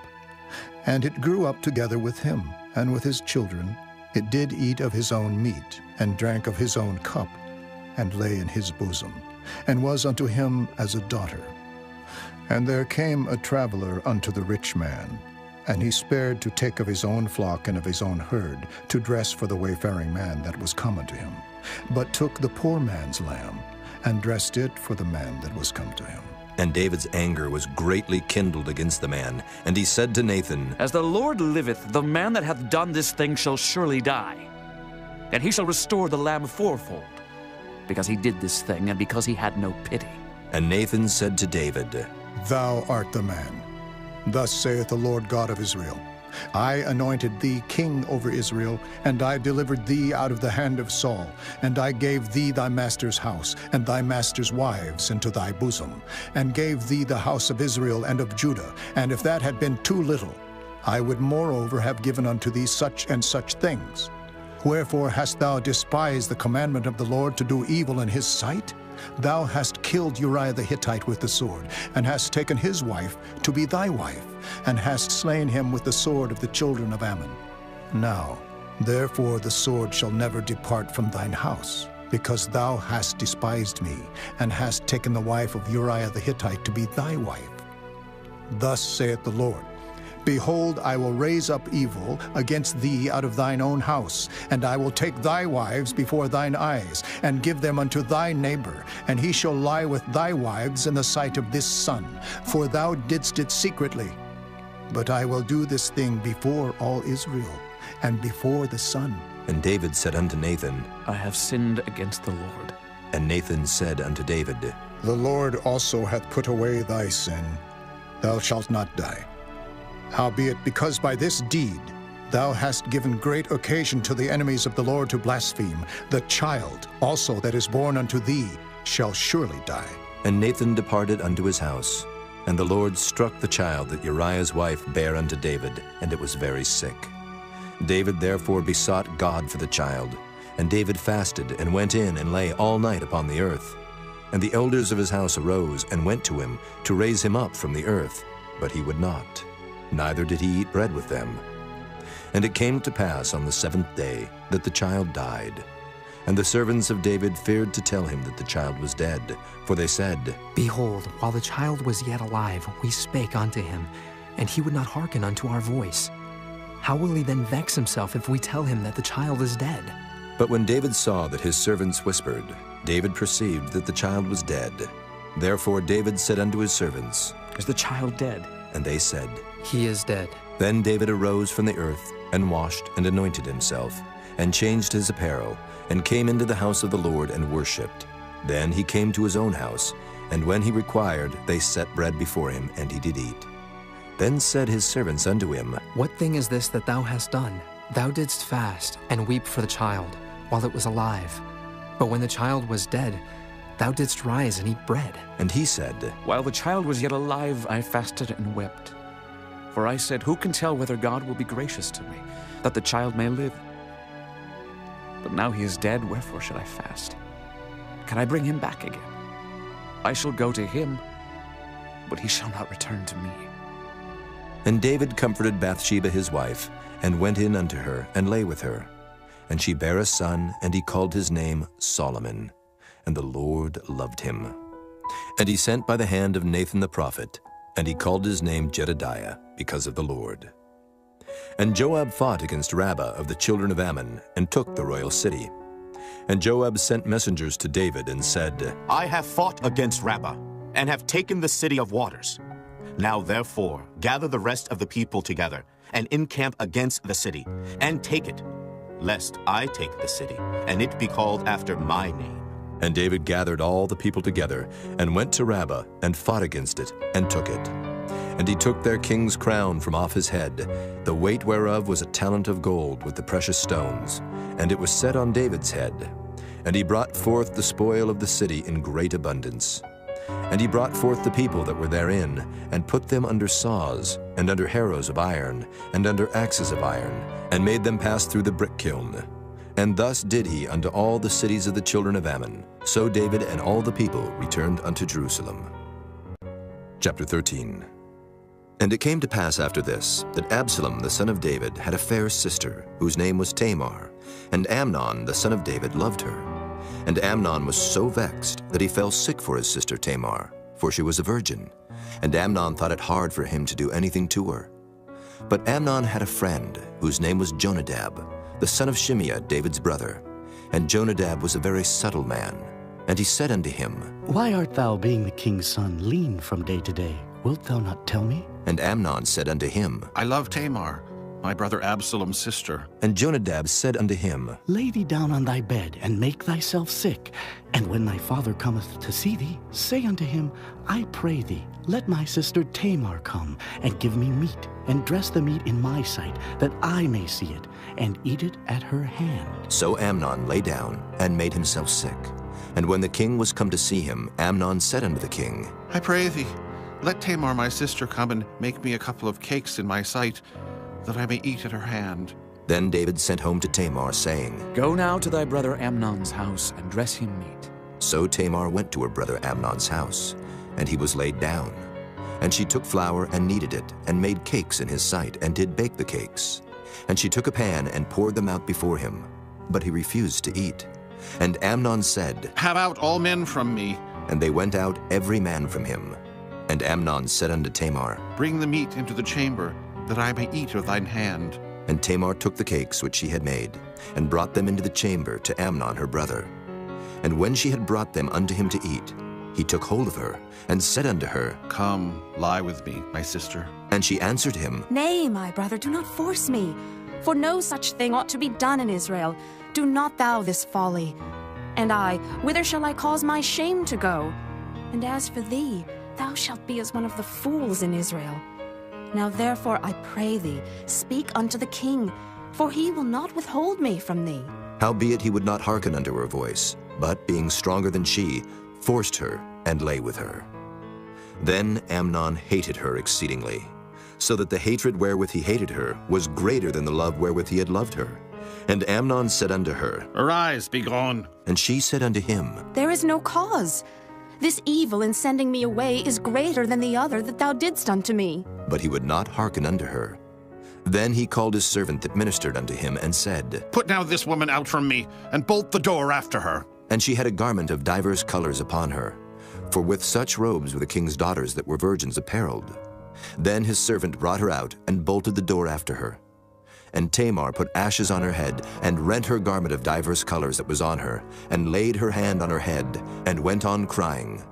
And it grew up together with him, and with his children. It did eat of his own meat, and drank of his own cup, and lay in his bosom, and was unto him as a daughter. And there came a traveler unto the rich man, and he spared to take of his own flock and of his own herd, to dress for the wayfaring man that was come unto him, but took the poor man's lamb, and dressed it for the man that was come to him. And David's anger was greatly kindled against the man, and he said to Nathan, As the Lord liveth, the man that hath done this thing shall surely die, and he shall restore the lamb fourfold, because he did this thing, and because he had no pity. And Nathan said to David, Thou art the man. Thus saith the Lord God of Israel, I anointed thee king over Israel, and I delivered thee out of the hand of Saul, and I gave thee thy master's house, and thy master's wives into thy bosom, and gave thee the house of Israel and of Judah. And if that had been too little, I would moreover have given unto thee such and such things. Wherefore hast thou despised the commandment of the Lord to do evil in his sight? Thou hast killed Uriah the Hittite with the sword, and hast taken his wife to be thy wife, and hast slain him with the sword of the children of Ammon. Now, therefore the sword shall never depart from thine house, because thou hast despised me, and hast taken the wife of Uriah the Hittite to be thy wife. Thus saith the Lord, Behold, I will raise up evil against thee out of thine own house, and I will take thy wives before thine eyes, and give them unto thy neighbor, and he shall lie with thy wives in the sight of this sun, for thou didst it secretly. But I will do this thing before all Israel, and before the sun. And David said unto Nathan, I have sinned against the Lord. And Nathan said unto David, The Lord also hath put away thy sin. Thou shalt not die. Howbeit, because by this deed thou hast given great occasion to the enemies of the Lord to blaspheme, the child also that is born unto thee shall surely die. And Nathan departed unto his house. And the Lord struck the child that Uriah's wife bare unto David, and it was very sick. David therefore besought God for the child. And David fasted, and went in, and lay all night upon the earth. And the elders of his house arose, and went to him, to raise him up from the earth. But he would not, neither did he eat bread with them. And it came to pass on the 7th day that the child died. And the servants of David feared to tell him that the child was dead, for they said, Behold, while the child was yet alive, we spake unto him, and he would not hearken unto our voice. How will he then vex himself if we tell him that the child is dead? But when David saw that his servants whispered, David perceived that the child was dead. Therefore David said unto his servants, Is the child dead? And they said, He is dead. Then David arose from the earth, and washed and anointed himself, and changed his apparel, and came into the house of the Lord and worshipped. Then he came to his own house, and when he required, they set bread before him, and he did eat. Then said his servants unto him, What thing is this that thou hast done? Thou didst fast, and weep for the child, while it was alive. But when the child was dead, thou didst rise and eat bread. And he said, While the child was yet alive, I fasted and wept. For I said, Who can tell whether God will be gracious to me, that the child may live? But now he is dead, wherefore should I fast? Can I bring him back again? I shall go to him, but he shall not return to me. And David comforted Bathsheba his wife, and went in unto her, and lay with her. And she bare a son, and he called his name Solomon. And the Lord loved him. And he sent by the hand of Nathan the prophet, and he called his name Jedediah, because of the Lord. And Joab fought against Rabbah of the children of Ammon, and took the royal city. And Joab sent messengers to David, and said, I have fought against Rabbah, and have taken the city of waters. Now therefore gather the rest of the people together, and encamp against the city, and take it, lest I take the city, and it be called after my name. And David gathered all the people together, and went to Rabbah, and fought against it, and took it. And he took their king's crown from off his head, the weight whereof was a talent of gold with the precious stones, and it was set on David's head. And he brought forth the spoil of the city in great abundance. And he brought forth the people that were therein, and put them under saws, and under harrows of iron, and under axes of iron, and made them pass through the brick kiln. And thus did he unto all the cities of the children of Ammon. So David and all the people returned unto Jerusalem. Chapter 13. And it came to pass after this, that Absalom the son of David had a fair sister, whose name was Tamar, and Amnon the son of David loved her. And Amnon was so vexed that he fell sick for his sister Tamar, for she was a virgin. And Amnon thought it hard for him to do anything to her. But Amnon had a friend, whose name was Jonadab, the son of Shimeah, David's brother. And Jonadab was a very subtle man. And he said unto him, Why art thou, being the king's son, lean from day to day? Wilt thou not tell me? And Amnon said unto him, I love Tamar, my brother Absalom's sister. And Jonadab said unto him, Lay thee down on thy bed, and make thyself sick. And when thy father cometh to see thee, say unto him, I pray thee, let my sister Tamar come, and give me meat, and dress the meat in my sight, that I may see it, and eat it at her hand. So Amnon lay down, and made himself sick. And when the king was come to see him, Amnon said unto the king, I pray thee, let Tamar my sister come and make me a couple of cakes in my sight, that I may eat at her hand. Then David sent home to Tamar, saying, Go now to thy brother Amnon's house, and dress him meat. So Tamar went to her brother Amnon's house, and he was laid down. And she took flour and kneaded it, and made cakes in his sight, and did bake the cakes. And she took a pan and poured them out before him, but he refused to eat. And Amnon said, Have out all men from me. And they went out every man from him. And Amnon said unto Tamar, Bring the meat into the chamber, that I may eat of thine hand. And Tamar took the cakes which she had made, and brought them into the chamber to Amnon her brother. And when she had brought them unto him to eat, he took hold of her, and said unto her, Come, lie with me, my sister. And she answered him, Nay, my brother, do not force me, for no such thing ought to be done in Israel. Do not thou this folly. And I, whither shall I cause my shame to go? And as for thee, thou shalt be as one of the fools in Israel. Now therefore I pray thee, speak unto the king, for he will not withhold me from thee. Howbeit he would not hearken unto her voice, but, being stronger than she, forced her, and lay with her. Then Amnon hated her exceedingly, so that the hatred wherewith he hated her was greater than the love wherewith he had loved her. And Amnon said unto her, Arise, be gone. And she said unto him, There is no cause. This evil in sending me away is greater than the other that thou didst unto me. But he would not hearken unto her. Then he called his servant that ministered unto him, and said, Put now this woman out from me, and bolt the door after her. And she had a garment of divers colors upon her, for with such robes were the king's daughters that were virgins apparelled. Then his servant brought her out, and bolted the door after her. And Tamar put ashes on her head, and rent her garment of divers colors that was on her, and laid her hand on her head, and went on crying.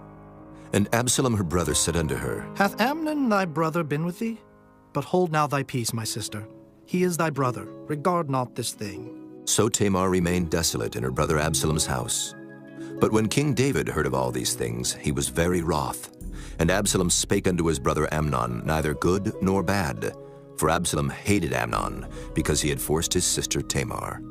And Absalom her brother said unto her, Hath Amnon thy brother been with thee? But hold now thy peace, my sister. He is thy brother. Regard not this thing. So Tamar remained desolate in her brother Absalom's house. But when King David heard of all these things, he was very wroth. And Absalom spake unto his brother Amnon neither good nor bad. For Absalom hated Amnon, because he had forced his sister Tamar.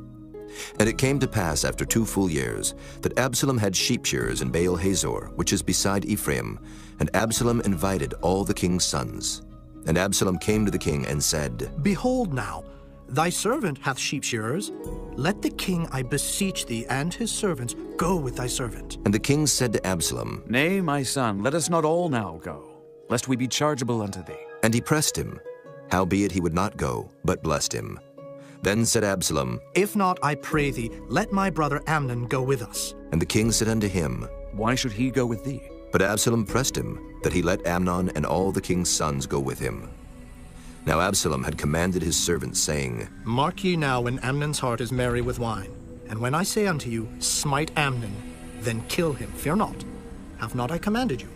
And it came to pass after 2 full years, that Absalom had sheep shearers in Baal Hazor, which is beside Ephraim, and Absalom invited all the king's sons. And Absalom came to the king and said, Behold now, thy servant hath sheep shearers. Let the king, I beseech thee, and his servants go with thy servant. And the king said to Absalom, Nay, my son, let us not all now go, lest we be chargeable unto thee. And he pressed him. Howbeit he would not go, but blessed him. Then said Absalom, If not, I pray thee, let my brother Amnon go with us. And the king said unto him, Why should he go with thee? But Absalom pressed him, that he let Amnon and all the king's sons go with him. Now Absalom had commanded his servants, saying, Mark ye now when Amnon's heart is merry with wine. And when I say unto you, Smite Amnon, then kill him, fear not. Have not I commanded you?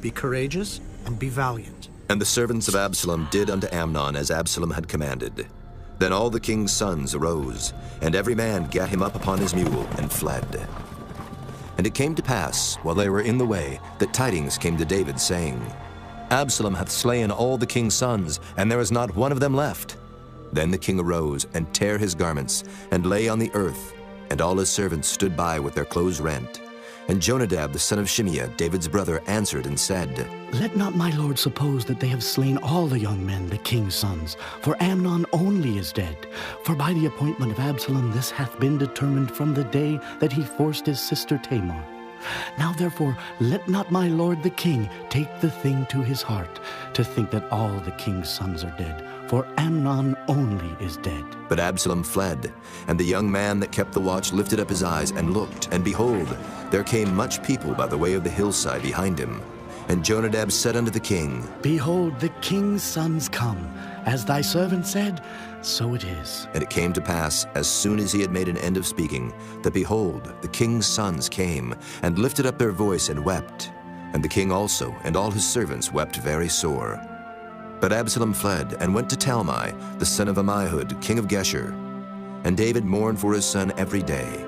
Be courageous and be valiant. And the servants of Absalom did unto Amnon as Absalom had commanded. Then all the king's sons arose, and every man gat him up upon his mule, and fled. And it came to pass, while they were in the way, that tidings came to David, saying, Absalom hath slain all the king's sons, and there is not one of them left. Then the king arose, and tare his garments, and lay on the earth, and all his servants stood by with their clothes rent. And Jonadab the son of Shimeah, David's brother, answered and said, Let not my lord suppose that they have slain all the young men, the king's sons, for Amnon only is dead. For by the appointment of Absalom this hath been determined from the day that he forced his sister Tamar. Now therefore let not my lord the king take the thing to his heart, to think that all the king's sons are dead, for Amnon only is dead. But Absalom fled, and the young man that kept the watch lifted up his eyes and looked, and behold, there came much people by the way of the hillside behind him. And Jonadab said unto the king, Behold, the king's sons come. As thy servant said, so it is. And it came to pass, as soon as he had made an end of speaking, that behold, the king's sons came, and lifted up their voice and wept. And the king also, and all his servants, wept very sore. But Absalom fled and went to Talmai, the son of Ammihud, king of Geshur. And David mourned for his son every day.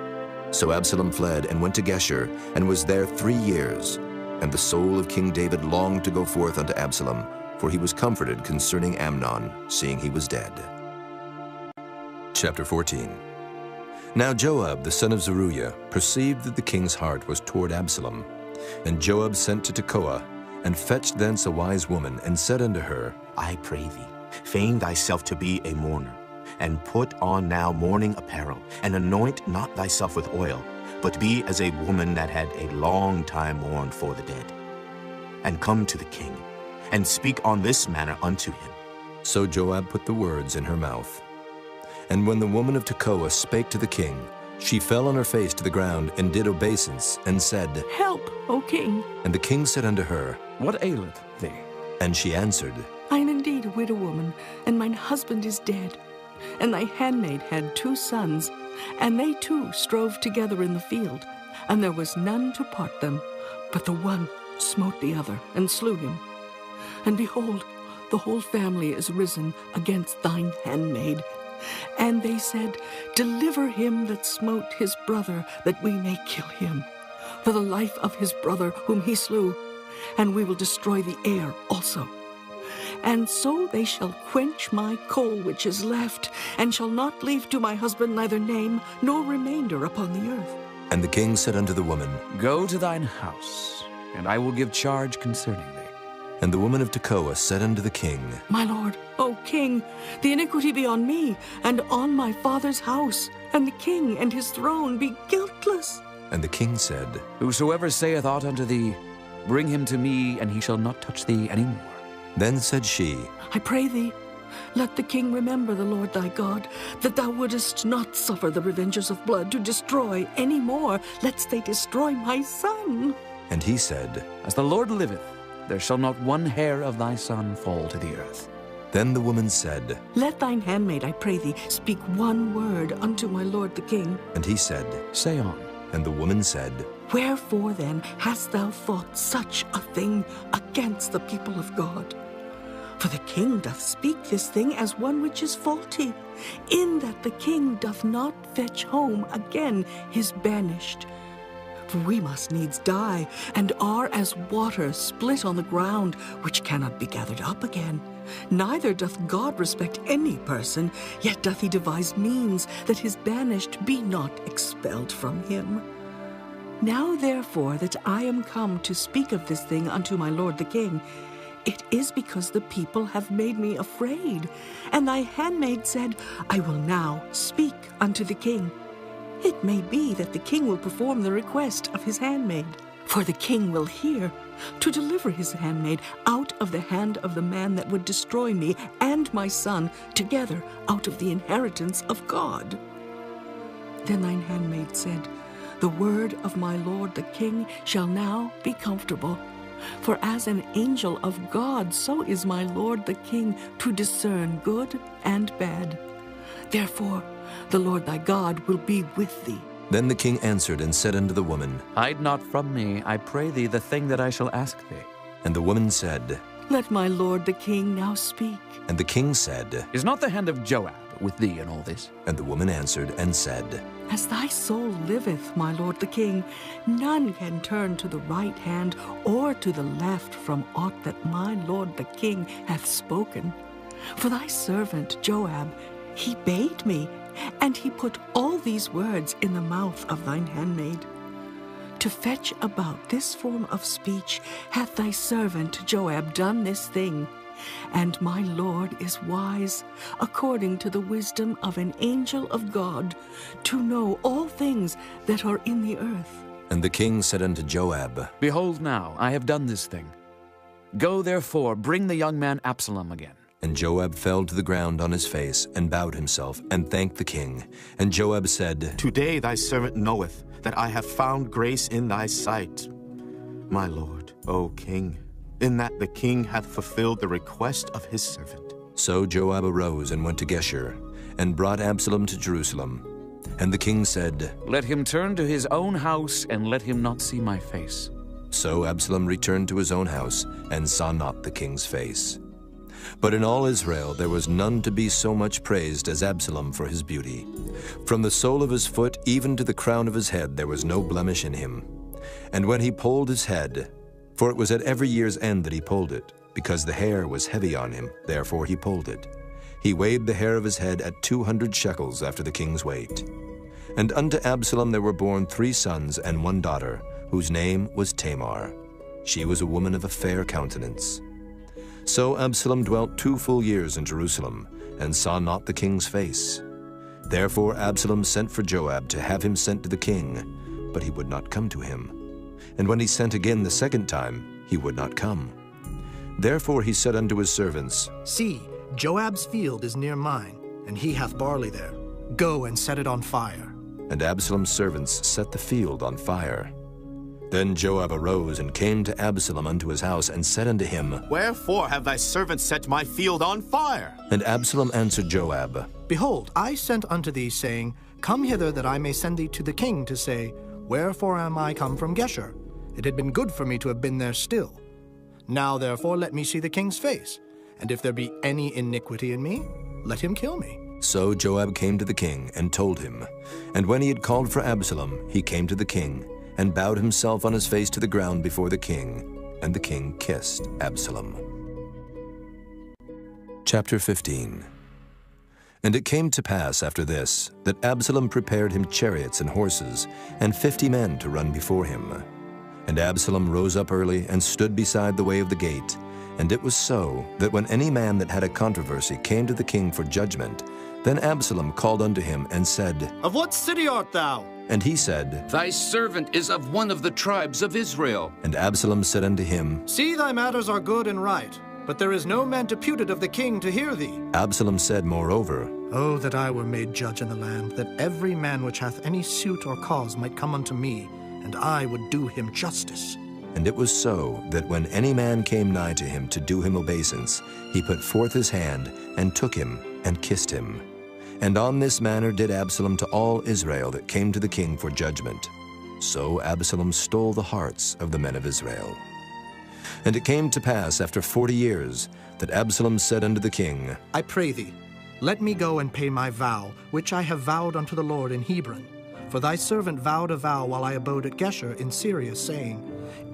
So Absalom fled and went to Geshur, and was there 3 years. And the soul of King David longed to go forth unto Absalom, for he was comforted concerning Amnon, seeing he was dead. Chapter 14. Now Joab, the son of Zeruiah, perceived that the king's heart was toward Absalom. And Joab sent to Tekoa, and fetched thence a wise woman, and said unto her, I pray thee, feign thyself to be a mourner, and put on now mourning apparel, and anoint not thyself with oil, but be as a woman that had a long time mourned for the dead. And come to the king, and speak on this manner unto him. So Joab put the words in her mouth. And when the woman of Tekoa spake to the king, she fell on her face to the ground, and did obeisance, and said, Help, O king. And the king said unto her, What aileth thee? And she answered, I am indeed a widow woman, and mine husband is dead. And thy handmaid had 2 sons, and they too strove together in the field, and there was none to part them, but the one smote the other, and slew him. And behold, the whole family is risen against thine handmaid. And they said, Deliver him that smote his brother, that we may kill him, for the life of his brother whom he slew, and we will destroy the heir also. And so they shall quench my coal which is left, and shall not leave to my husband neither name nor remainder upon the earth. And the king said unto the woman, Go to thine house, and I will give charge concerning thee. And the woman of Tekoa said unto the king, My lord, O king, the iniquity be on me, and on my father's house, and the king and his throne be guiltless. And the king said, Whosoever saith aught unto thee, bring him to me, and he shall not touch thee any more. Then said she, I pray thee, let the king remember the Lord thy God, that thou wouldest not suffer the revengers of blood to destroy any more, lest they destroy my son. And he said, As the Lord liveth, there shall not one hair of thy son fall to the earth. Then the woman said, Let thine handmaid, I pray thee, speak one word unto my lord the king. And he said, Say on. And the woman said, Wherefore then hast thou thought such a thing against the people of God? For the king doth speak this thing as one which is faulty, in that the king doth not fetch home again his banished. For we must needs die, and are as water split on the ground, which cannot be gathered up again. Neither doth God respect any person, yet doth he devise means that his banished be not expelled from him. Now therefore that I am come to speak of this thing unto my lord the king, it is because the people have made me afraid. And thy handmaid said, I will now speak unto the king. It may be that the king will perform the request of his handmaid. For the king will hear, to deliver his handmaid out of the hand of the man that would destroy me and my son together out of the inheritance of God. Then thine handmaid said, The word of my lord the king shall now be comfortable. For as an angel of God, so is my lord the king to discern good and bad. Therefore, the Lord thy God will be with thee. Then the king answered and said unto the woman, Hide not from me, I pray thee, the thing that I shall ask thee. And the woman said, Let my lord the king now speak. And the king said, Is not the hand of Joab with thee in all this? And the woman answered and said, As thy soul liveth, my lord the king, none can turn to the right hand or to the left from aught that my lord the king hath spoken. For thy servant Joab, he bade me, and he put all these words in the mouth of thine handmaid. To fetch about this form of speech hath thy servant Joab done this thing. And my lord is wise, according to the wisdom of an angel of God, to know all things that are in the earth. And the king said unto Joab, Behold now, I have done this thing. Go therefore, bring the young man Absalom again. And Joab fell to the ground on his face, and bowed himself, and thanked the king. And Joab said, Today thy servant knoweth that I have found grace in thy sight, my lord, O king, in that the king hath fulfilled the request of his servant. So Joab arose and went to Geshur, and brought Absalom to Jerusalem. And the king said, Let him turn to his own house, and let him not see my face. So Absalom returned to his own house, and saw not the king's face. But in all Israel there was none to be so much praised as Absalom for his beauty. From the sole of his foot even to the crown of his head there was no blemish in him. And when he polled his head, for it was at every year's end that he polled it, because the hair was heavy on him, therefore he polled it. He weighed the hair of his head at 200 shekels after the king's weight. And unto Absalom there were born 3 sons and 1 daughter, whose name was Tamar. She was a woman of a fair countenance. So Absalom dwelt 2 full years in Jerusalem, and saw not the king's face. Therefore Absalom sent for Joab to have him sent to the king, but he would not come to him. And when he sent again the 2nd time, he would not come. Therefore he said unto his servants, See, Joab's field is near mine, and he hath barley there. Go and set it on fire. And Absalom's servants set the field on fire. Then Joab arose and came to Absalom unto his house, and said unto him, Wherefore have thy servants set my field on fire? And Absalom answered Joab, Behold, I sent unto thee, saying, Come hither, that I may send thee to the king, to say, Wherefore am I come from Geshur? It had been good for me to have been there still. Now therefore let me see the king's face, and if there be any iniquity in me, let him kill me. So Joab came to the king, and told him. And when he had called for Absalom, he came to the king, and bowed himself on his face to the ground before the king, and the king kissed Absalom. Chapter 15. And it came to pass after this, that Absalom prepared him chariots and horses, and 50 men to run before him. And Absalom rose up early, and stood beside the way of the gate. And it was so, that when any man that had a controversy came to the king for judgment, then Absalom called unto him, and said, Of what city art thou? And he said, Thy servant is of one of the tribes of Israel. And Absalom said unto him, See, thy matters are good and right, but there is no man deputed of the king to hear thee. Absalom said moreover, Oh, that I were made judge in the land, that every man which hath any suit or cause might come unto me, and I would do him justice. And it was so, that when any man came nigh to him to do him obeisance, he put forth his hand, and took him, and kissed him. And on this manner did Absalom to all Israel that came to the king for judgment. So Absalom stole the hearts of the men of Israel. And it came to pass after 40 years, that Absalom said unto the king, I pray thee, let me go and pay my vow, which I have vowed unto the Lord in Hebron. For thy servant vowed a vow while I abode at Geshur in Syria, saying,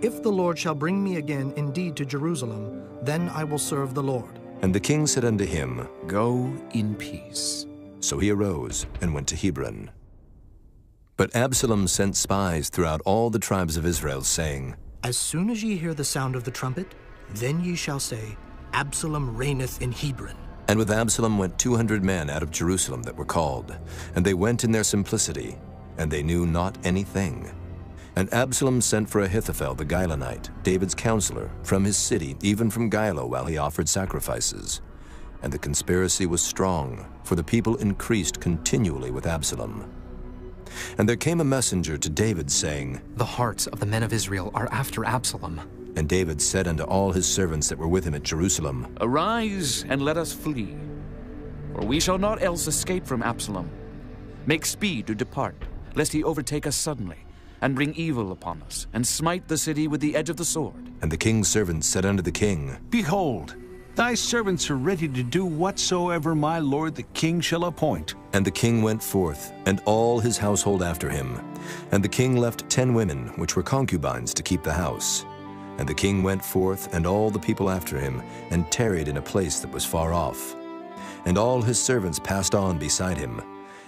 If the Lord shall bring me again indeed to Jerusalem, then I will serve the Lord. And the king said unto him, Go in peace. So he arose and went to Hebron. But Absalom sent spies throughout all the tribes of Israel, saying, As soon as ye hear the sound of the trumpet, then ye shall say, Absalom reigneth in Hebron. And with Absalom went 200 men out of Jerusalem that were called, and they went in their simplicity, and they knew not anything. And Absalom sent for Ahithophel the Gilonite, David's counselor, from his city, even from Gilo, while he offered sacrifices. And the conspiracy was strong, for the people increased continually with Absalom. And there came a messenger to David, saying, The hearts of the men of Israel are after Absalom. And David said unto all his servants that were with him at Jerusalem, Arise, and let us flee, for we shall not else escape from Absalom. Make speed to depart, lest he overtake us suddenly, and bring evil upon us, and smite the city with the edge of the sword. And the king's servants said unto the king, Behold, thy servants are ready to do whatsoever my lord the king shall appoint. And the king went forth, and all his household after him. And the king left 10 women, which were concubines, to keep the house. And the king went forth, and all the people after him, and tarried in a place that was far off. And all his servants passed on beside him.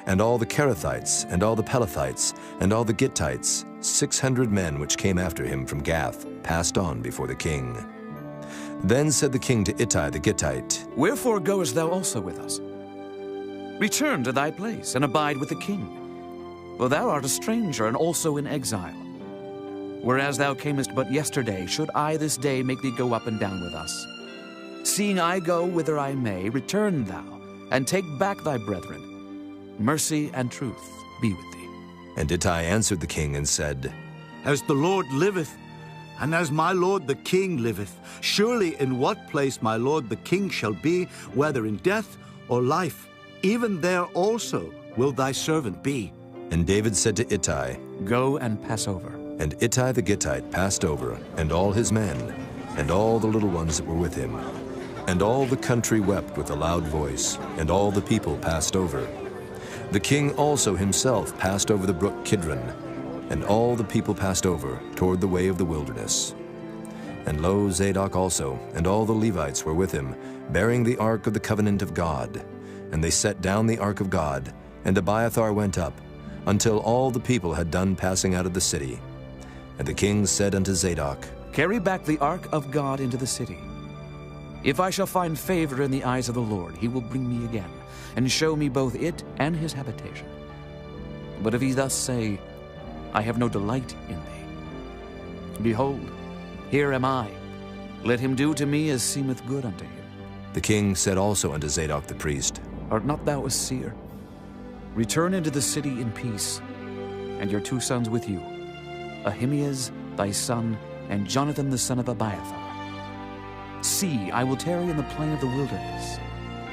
And all the Kerethites, and all the Pelethites, and all the Gittites, 600 men which came after him from Gath, passed on before the king. Then said the king to Ittai the Gittite, Wherefore goest thou also with us? Return to thy place, and abide with the king. For thou art a stranger, and also in exile. Whereas thou camest but yesterday, should I this day make thee go up and down with us? Seeing I go whither I may, return thou, and take back thy brethren. Mercy and truth be with thee. And Ittai answered the king and said, As the Lord liveth, and as my lord the king liveth, surely in what place my lord the king shall be, whether in death or life, even there also will thy servant be. And David said to Ittai, Go and pass over. And Ittai the Gittite passed over, and all his men, and all the little ones that were with him. And all the country wept with a loud voice, and all the people passed over. The king also himself passed over the brook Kidron, and all the people passed over toward the way of the wilderness. And lo, Zadok also, and all the Levites were with him, bearing the ark of the covenant of God. And they set down the ark of God, and Abiathar went up, until all the people had done passing out of the city. And the king said unto Zadok, Carry back the ark of God into the city. If I shall find favor in the eyes of the Lord, he will bring me again, and show me both it and his habitation. But if he thus say, I have no delight in thee, behold, here am I. Let him do to me as seemeth good unto him. The king said also unto Zadok the priest, Art not thou a seer? Return into the city in peace, and your 2 sons with you, Ahimaaz thy son, and Jonathan the son of Abiathar. See, I will tarry in the plain of the wilderness,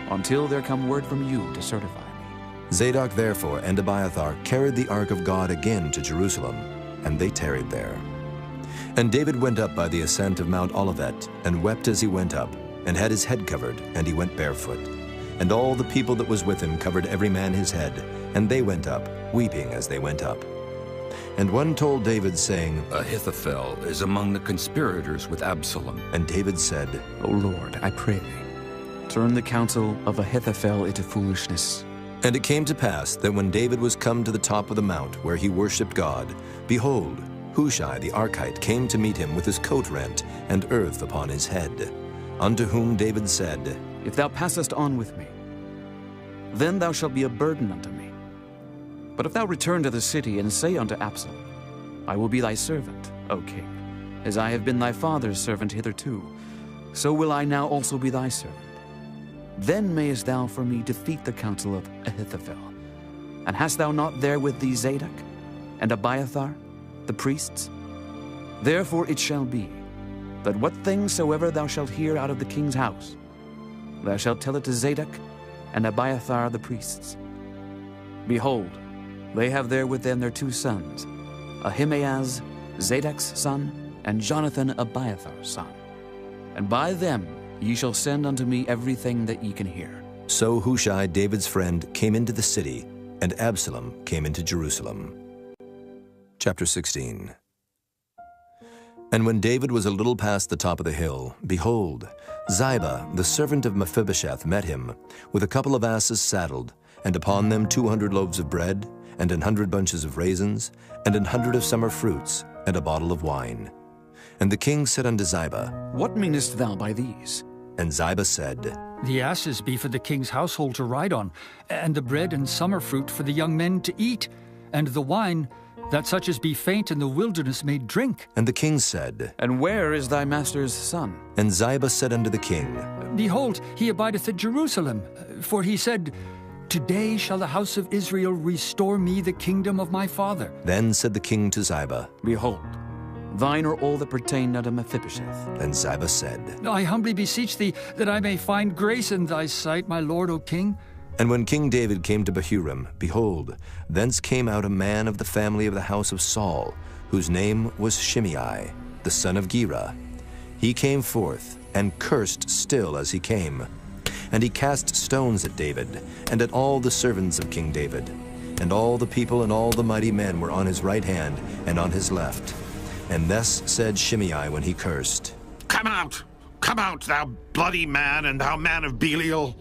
until there come word from you to certify me. Zadok therefore and Abiathar carried the ark of God again to Jerusalem, and they tarried there. And David went up by the ascent of Mount Olivet, and wept as he went up, and had his head covered, and he went barefoot. And all the people that was with him covered every man his head, and they went up, weeping as they went up. And one told David, saying, Ahithophel is among the conspirators with Absalom. And David said, O Lord, I pray thee, turn the counsel of Ahithophel into foolishness. And it came to pass that when David was come to the top of the mount where he worshipped God, behold, Hushai the Archite came to meet him with his coat rent and earth upon his head. Unto whom David said, If thou passest on with me, then thou shalt be a burden unto me. But if thou return to the city and say unto Absalom, I will be thy servant, O king, as I have been thy father's servant hitherto, so will I now also be thy servant. Then mayest thou for me defeat the counsel of Ahithophel. And hast thou not there with thee Zadok and Abiathar, the priests? Therefore it shall be, that what things soever thou shalt hear out of the king's house, thou shalt tell it to Zadok and Abiathar the priests. Behold, they have there with them their 2 sons, Ahimaaz, Zadok's son, and Jonathan, Abiathar's son. And by them ye shall send unto me everything that ye can hear. So Hushai, David's friend, came into the city, and Absalom came into Jerusalem. Chapter 16. And when David was a little past the top of the hill, behold, Ziba, the servant of Mephibosheth, met him, with a couple of asses saddled, and upon them 200 loaves of bread, and 100 bunches of raisins, and 100 of summer fruits, and a bottle of wine. And the king said unto Ziba, What meanest thou by these? And Ziba said, The asses be for the king's household to ride on, and the bread and summer fruit for the young men to eat, and the wine, that such as be faint in the wilderness may drink. And the king said, And where is thy master's son? And Ziba said unto the king, Behold, he abideth at Jerusalem, for he said, Today shall the house of Israel restore me the kingdom of my father. Then said the king to Ziba, Behold, thine are all that pertain unto Mephibosheth. And Ziba said, I humbly beseech thee that I may find grace in thy sight, my lord, O king. And when King David came to Bahurim, behold, thence came out a man of the family of the house of Saul, whose name was Shimei, the son of Gera. He came forth, and cursed still as he came. And he cast stones at David, and at all the servants of King David. And all the people and all the mighty men were on his right hand and on his left. And thus said Shimei when he cursed, Come out, thou bloody man, and thou man of Belial.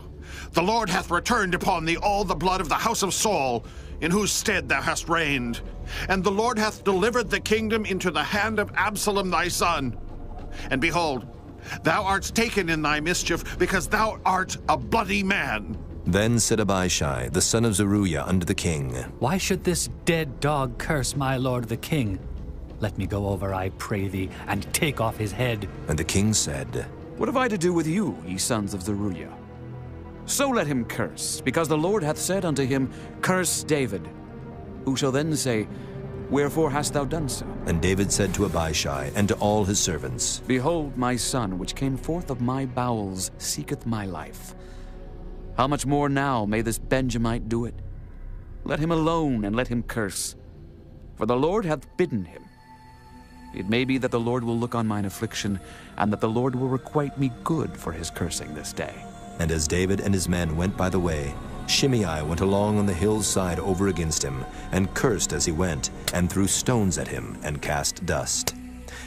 The Lord hath returned upon thee all the blood of the house of Saul, in whose stead thou hast reigned. And the Lord hath delivered the kingdom into the hand of Absalom thy son. And behold, thou art taken in thy mischief, because thou art a bloody man. Then said Abishai, the son of Zeruiah, unto the king, Why should this dead dog curse my lord the king? Let me go over, I pray thee, and take off his head. And the king said, What have I to do with you, ye sons of Zeruiah? So let him curse, because the Lord hath said unto him, Curse David. Who shall then say, Wherefore hast thou done so? And David said to Abishai and to all his servants, Behold, my son, which came forth of my bowels, seeketh my life. How much more now may this Benjamite do it? Let him alone, and let him curse. For the Lord hath bidden him. it may be that the Lord will look on mine affliction, and that the Lord will requite me good for his cursing this day. And as David and his men went by the way, Shimei went along on the hill's side over against him, and cursed as he went, and threw stones at him, and cast dust.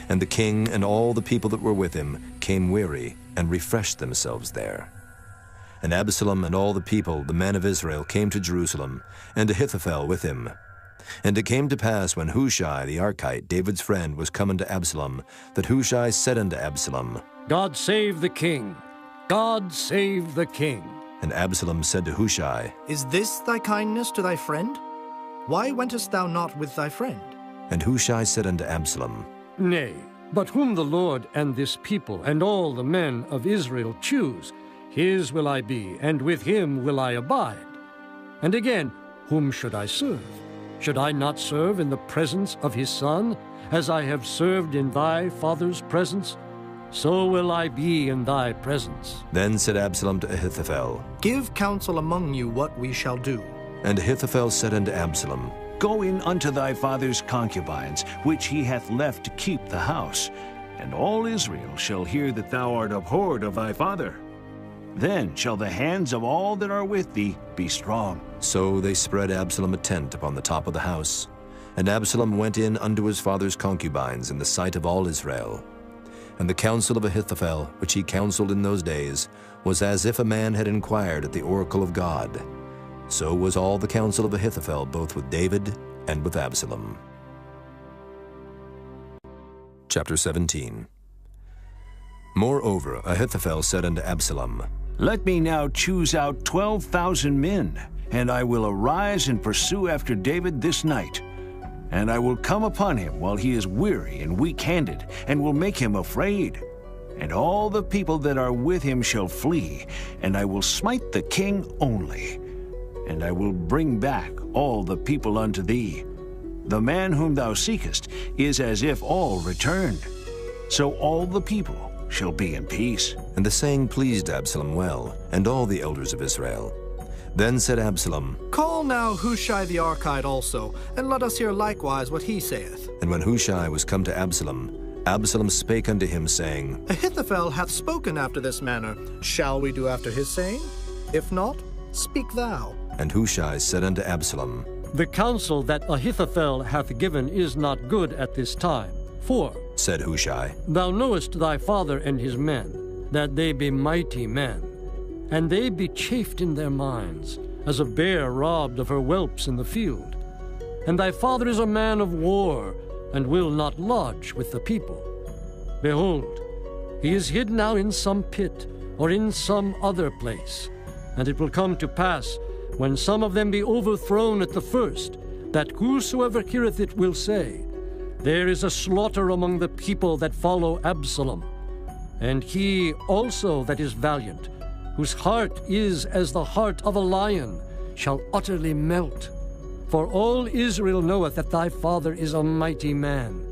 And the king and all the people that were with him came weary, and refreshed themselves there. And Absalom and all the people, the men of Israel, came to Jerusalem, and Ahithophel with him. And it came to pass, when Hushai the Archite, David's friend, was come unto Absalom, that Hushai said unto Absalom, God save the king! God save the king! And Absalom said to Hushai, Is this thy kindness to thy friend? Why wentest thou not with thy friend? And Hushai said unto Absalom, Nay, but whom the Lord and this people and all the men of Israel choose, his will I be, and with him will I abide. And again, whom should I serve? Should I not serve in the presence of his son, as I have served in thy father's presence? So will I be in thy presence. Then said Absalom to Ahithophel, Give counsel among you what we shall do. And Ahithophel said unto Absalom, Go in unto thy father's concubines, which he hath left to keep the house, and all Israel shall hear that thou art abhorred of thy father. Then shall the hands of all that are with thee be strong. So they spread Absalom a tent upon the top of the house. And Absalom went in unto his father's concubines in the sight of all Israel. And the counsel of Ahithophel, which he counseled in those days, was as if a man had inquired at the oracle of God. So was all the counsel of Ahithophel, both with David and with Absalom. Chapter 17. Moreover, Ahithophel said unto Absalom, Let me now choose out 12,000 men, and I will arise and pursue after David this night. And I will come upon him while he is weary and weak-handed, and will make him afraid. And all the people that are with him shall flee, and I will smite the king only. And I will bring back all the people unto thee. The man whom thou seekest is as if all returned. So all the people shall be in peace. And the saying pleased Absalom well, and all the elders of Israel. Then said Absalom, Call now Hushai the Archite also, and let us hear likewise what he saith. And when Hushai was come to Absalom, Absalom spake unto him, saying, Ahithophel hath spoken after this manner. Shall we do after his saying? If not, speak thou. And Hushai said unto Absalom, The counsel that Ahithophel hath given is not good at this time. For, said Hushai, Thou knowest thy father and his men, that they be mighty men, and they be chafed in their minds, as a bear robbed of her whelps in the field. And thy father is a man of war, and will not lodge with the people. Behold, he is hid now in some pit, or in some other place. And it will come to pass, when some of them be overthrown at the first, that whosoever heareth it will say, There is a slaughter among the people that follow Absalom. And he also that is valiant, whose heart is as the heart of a lion, shall utterly melt. For all Israel knoweth that thy father is a mighty man,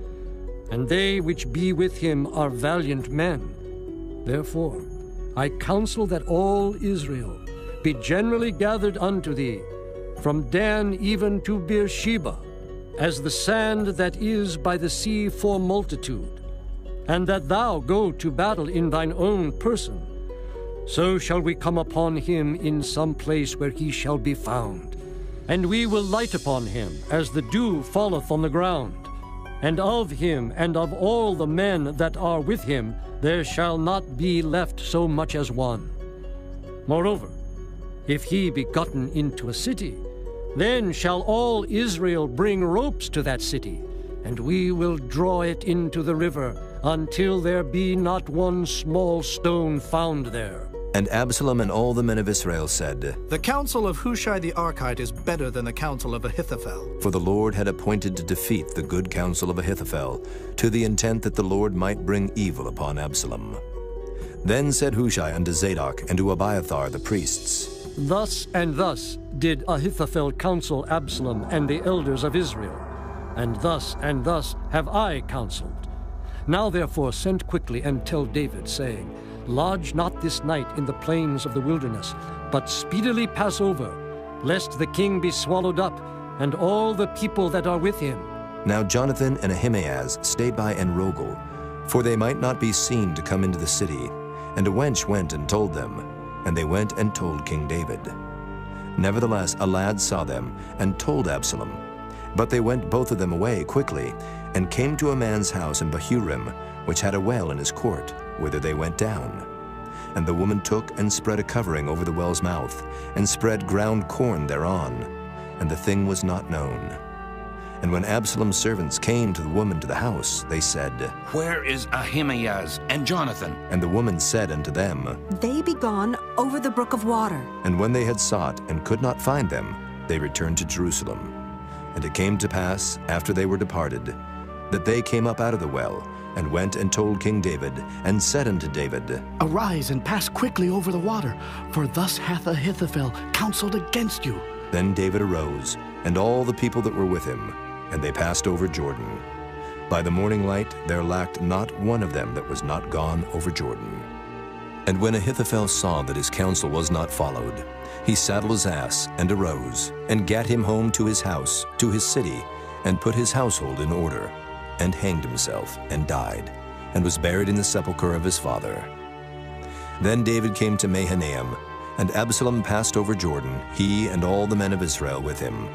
and they which be with him are valiant men. Therefore I counsel that all Israel be generally gathered unto thee, from Dan even to Beersheba, as the sand that is by the sea for multitude, and that thou go to battle in thine own person. So shall we come upon him in some place where he shall be found, and we will light upon him as the dew falleth on the ground. And of him and of all the men that are with him there shall not be left so much as one. Moreover, if he be gotten into a city, then shall all Israel bring ropes to that city, and we will draw it into the river until there be not one small stone found there. And Absalom and all the men of Israel said, The counsel of Hushai the Archite is better than the counsel of Ahithophel. For the Lord had appointed to defeat the good counsel of Ahithophel, to the intent that the Lord might bring evil upon Absalom. Then said Hushai unto Zadok and to Abiathar the priests, Thus and thus did Ahithophel counsel Absalom and the elders of Israel, and thus have I counseled. Now therefore send quickly and tell David, saying, Lodge not this night in the plains of the wilderness, but speedily pass over, lest the king be swallowed up, and all the people that are with him. Now Jonathan and Ahimaaz stayed by Enrogel, for they might not be seen to come into the city. And a wench went and told them, and they went and told King David. Nevertheless, a lad saw them and told Absalom. But they went both of them away quickly, and came to a man's house in Bahurim, which had a well in his court, whither they went down. And the woman took and spread a covering over the well's mouth, and spread ground corn thereon, and the thing was not known. And when Absalom's servants came to the woman to the house, they said, Where is Ahimaaz and Jonathan? And the woman said unto them, They be gone over the brook of water. And when they had sought and could not find them, they returned to Jerusalem. And it came to pass, after they were departed, that they came up out of the well, and went and told King David, and said unto David, Arise and pass quickly over the water, for thus hath Ahithophel counseled against you. Then David arose, and all the people that were with him, and they passed over Jordan. By the morning light there lacked not one of them that was not gone over Jordan. And when Ahithophel saw that his counsel was not followed, he saddled his ass, and arose, and gat him home to his house, to his city, and put his household in order, and hanged himself, and died, and was buried in the sepulchre of his father. Then David came to Mahanaim, and Absalom passed over Jordan, he and all the men of Israel with him.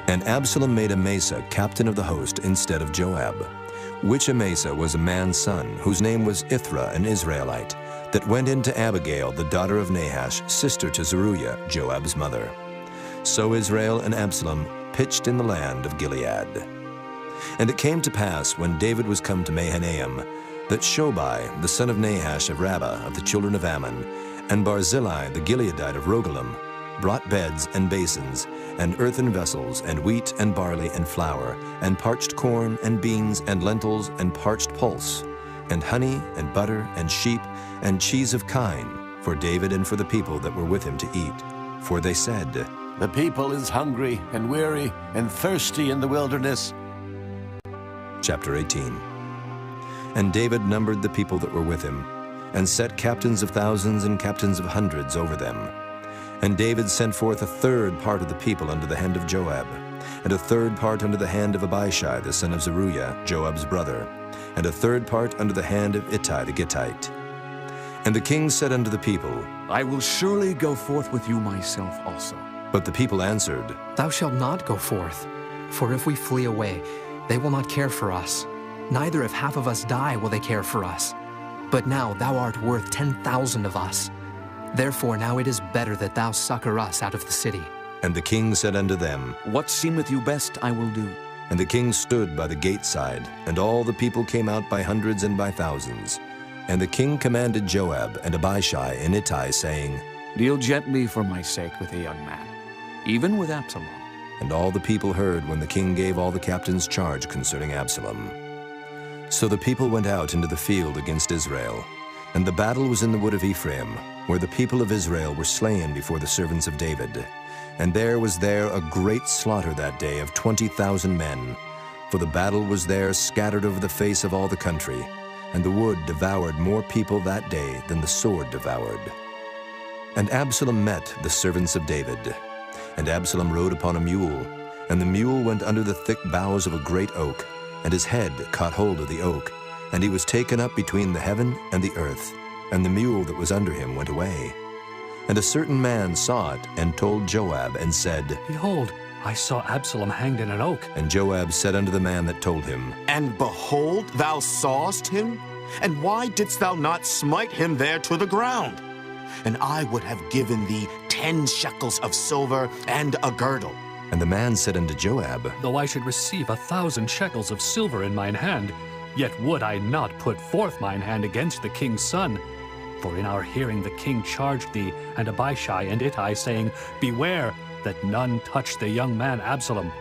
And Absalom made Amasa captain of the host instead of Joab, which Amasa was a man's son, whose name was Ithra, an Israelite, that went into Abigail, the daughter of Nahash, sister to Zeruiah, Joab's mother. So Israel and Absalom pitched in the land of Gilead. And it came to pass, when David was come to Mahanaim, that Shobai, the son of Nahash of Rabbah of the children of Ammon, and Barzillai, the Gileadite of Rogelim, brought beds and basins, and earthen vessels, and wheat and barley and flour, and parched corn and beans and lentils and parched pulse, and honey and butter and sheep and cheese of kine, for David and for the people that were with him to eat. For they said, The people is hungry and weary and thirsty in the wilderness. Chapter 18. And David numbered the people that were with him, and set captains of thousands and captains of hundreds over them. And David sent forth a third part of the people under the hand of Joab, and a third part under the hand of Abishai the son of Zeruiah, Joab's brother, and a third part under the hand of Ittai the Gittite. And the king said unto the people, I will surely go forth with you myself also. But the people answered, Thou shalt not go forth, for if we flee away, they will not care for us. Neither if half of us die will they care for us. But now thou art worth 10,000 of us. Therefore now it is better that thou succor us out of the city. And the king said unto them, What seemeth you best I will do. And the king stood by the gate side, and all the people came out by hundreds and by thousands. And the king commanded Joab and Abishai and Ittai, saying, Deal gently for my sake with a young man, even with Absalom. And all the people heard when the king gave all the captains charge concerning Absalom. So the people went out into the field against Israel, and the battle was in the wood of Ephraim, where the people of Israel were slain before the servants of David. And there was a great slaughter that day of 20,000 men, for the battle was there scattered over the face of all the country, and the wood devoured more people that day than the sword devoured. And Absalom met the servants of David. And Absalom rode upon a mule, and the mule went under the thick boughs of a great oak, and his head caught hold of the oak, and he was taken up between the heaven and the earth, and the mule that was under him went away. And a certain man saw it, and told Joab, and said, Behold, I saw Absalom hanged in an oak. And Joab said unto the man that told him, And behold, thou sawest him? And why didst thou not smite him there to the ground? And I would have given thee 10 shekels of silver and a girdle. And the man said unto Joab, Though I should receive 1,000 shekels of silver in mine hand, yet would I not put forth mine hand against the king's son. For in our hearing the king charged thee and Abishai and Ittai, saying, Beware that none touch the young man Absalom.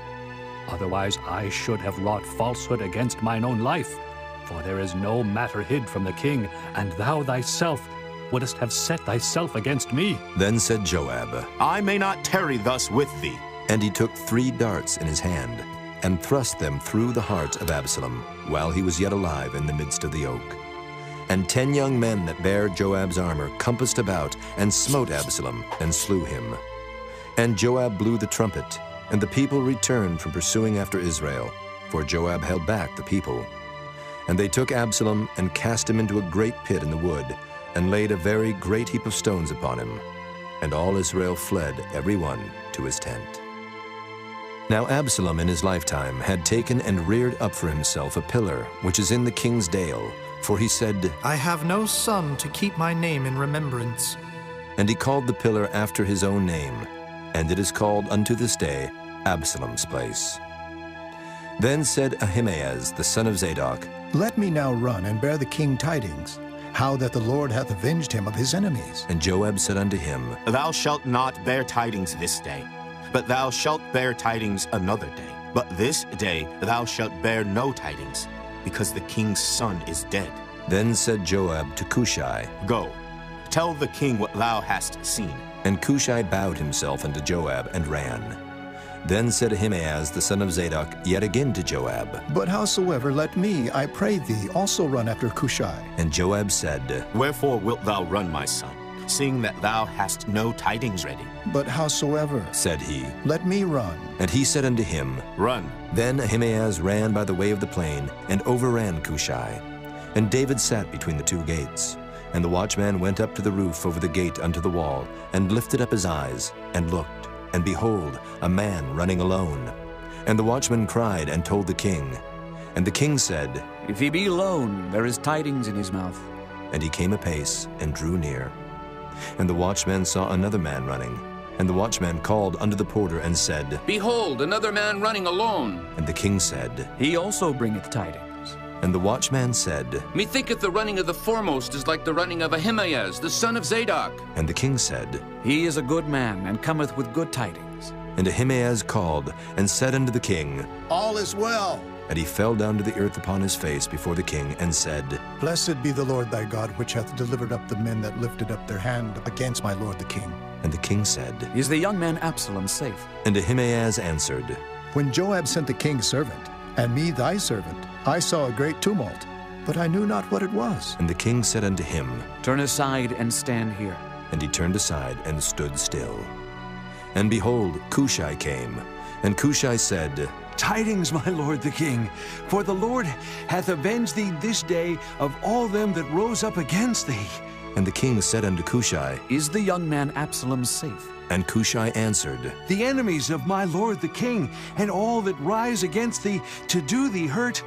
Otherwise I should have wrought falsehood against mine own life. For there is no matter hid from the king, and thou thyself wouldst have set thyself against me. Then said Joab, I may not tarry thus with thee. And he took 3 darts in his hand, and thrust them through the heart of Absalom, while he was yet alive in the midst of the oak. And 10 young men that bare Joab's armor compassed about, and smote Absalom, and slew him. And Joab blew the trumpet, and the people returned from pursuing after Israel. for Joab held back the people. And they took Absalom and cast him into a great pit in the wood, and laid a very great heap of stones upon him. And all Israel fled, every one to his tent. Now Absalom in his lifetime had taken and reared up for himself a pillar, which is in the king's dale, for he said, I have no son to keep my name in remembrance. And he called the pillar after his own name, and it is called unto this day Absalom's place. Then said Ahimaaz the son of Zadok, Let me now run and bear the king tidings, how that the Lord hath avenged him of his enemies. And Joab said unto him, Thou shalt not bear tidings this day, but thou shalt bear tidings another day. But this day thou shalt bear no tidings, because the king's son is dead. Then said Joab to Cushai, Go, tell the king what thou hast seen. And Cushai bowed himself unto Joab and ran. Then said Ahimaaz the son of Zadok yet again to Joab, But howsoever, let me, I pray thee, also run after Cushai. And Joab said, Wherefore wilt thou run, my son, seeing that thou hast no tidings ready? But howsoever, said he, let me run. And he said unto him, Run. Then Ahimaaz ran by the way of the plain, and overran Cushai. And David sat between the two gates. And the watchman went up to the roof over the gate unto the wall, and lifted up his eyes, and looked. And behold, a man running alone. And the watchman cried and told the king. And the king said, If he be alone, there is tidings in his mouth. And he came apace and drew near. And the watchman saw another man running. And the watchman called unto the porter and said, Behold, another man running alone. And the king said, He also bringeth tidings. And the watchman said, Methinketh the running of the foremost is like the running of Ahimaaz, the son of Zadok. And the king said, He is a good man, and cometh with good tidings. And Ahimaaz called, and said unto the king, All is well. And he fell down to the earth upon his face before the king, and said, Blessed be the Lord thy God, which hath delivered up the men that lifted up their hand against my lord the king. And the king said, Is the young man Absalom safe? And Ahimaaz answered, When Joab sent the king's servant, and me thy servant, I saw a great tumult, but I knew not what it was. And the king said unto him, Turn aside and stand here. And he turned aside and stood still. And behold, Cushai came. And Cushai said, Tidings, my lord the king, for the Lord hath avenged thee this day of all them that rose up against thee. And the king said unto Cushai, Is the young man Absalom safe? And Cushai answered, The enemies of my lord the king, and all that rise against thee to do thee hurt,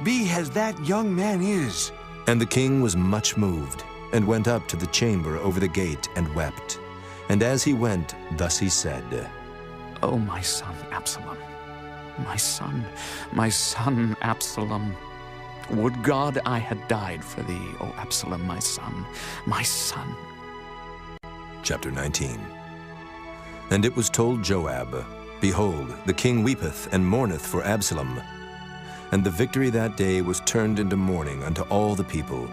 be as that young man is. And the king was much moved, and went up to the chamber over the gate, and wept. And as he went, thus he said, O my son Absalom, my son Absalom, would God I had died for thee, O Absalom, my son, my son. Chapter 19. And it was told Joab, Behold, the king weepeth and mourneth for Absalom. And the victory that day was turned into mourning unto all the people.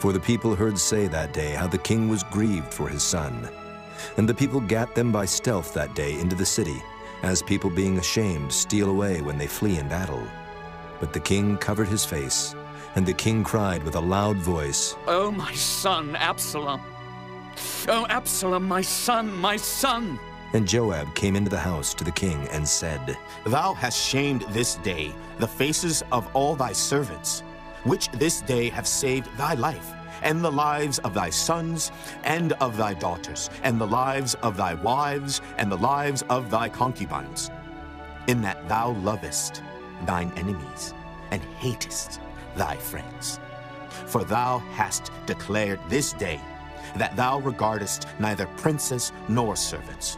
For the people heard say that day how the king was grieved for his son. And the people gat them by stealth that day into the city, as people being ashamed steal away when they flee in battle. But the king covered his face, and the king cried with a loud voice, O my son Absalom! O Absalom, my son, my son! And Joab came into the house to the king and said, Thou hast shamed this day the faces of all thy servants, which this day have saved thy life, and the lives of thy sons, and of thy daughters, and the lives of thy wives, and the lives of thy concubines, in that thou lovest thine enemies, and hatest thy friends. For thou hast declared this day that thou regardest neither princes nor servants.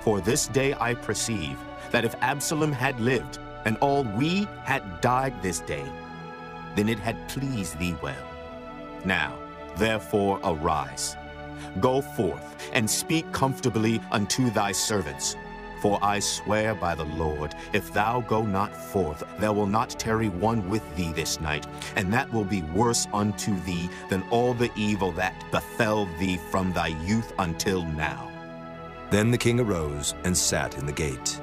For this day I perceive that if Absalom had lived, and all we had died this day, then it had pleased thee well. Now, therefore, arise, go forth, and speak comfortably unto thy servants. For I swear by the Lord, if thou go not forth, there will not tarry one with thee this night, and that will be worse unto thee than all the evil that befell thee from thy youth until now. Then the king arose and sat in the gate.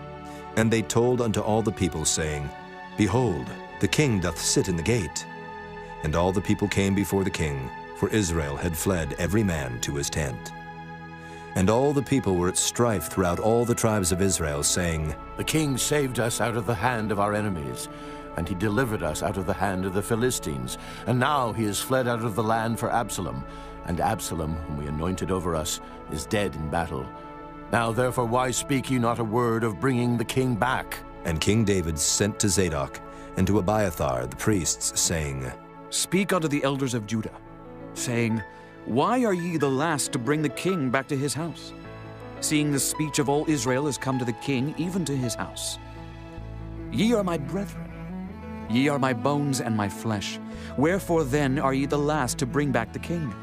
And they told unto all the people, saying, Behold, the king doth sit in the gate. And all the people came before the king, for Israel had fled every man to his tent. And all the people were at strife throughout all the tribes of Israel, saying, The king saved us out of the hand of our enemies. and he delivered us out of the hand of the Philistines. And now he is fled out of the land for Absalom, and Absalom, whom we anointed over us, is dead in battle. Now therefore why speak ye not a word of bringing the king back? And King David sent to Zadok and to Abiathar the priests, saying, Speak unto the elders of Judah, saying, Why are ye the last to bring the king back to his house, seeing the speech of all Israel is come to the king, even to his house? Ye are my brethren, ye are my bones and my flesh. Wherefore then are ye the last to bring back the king?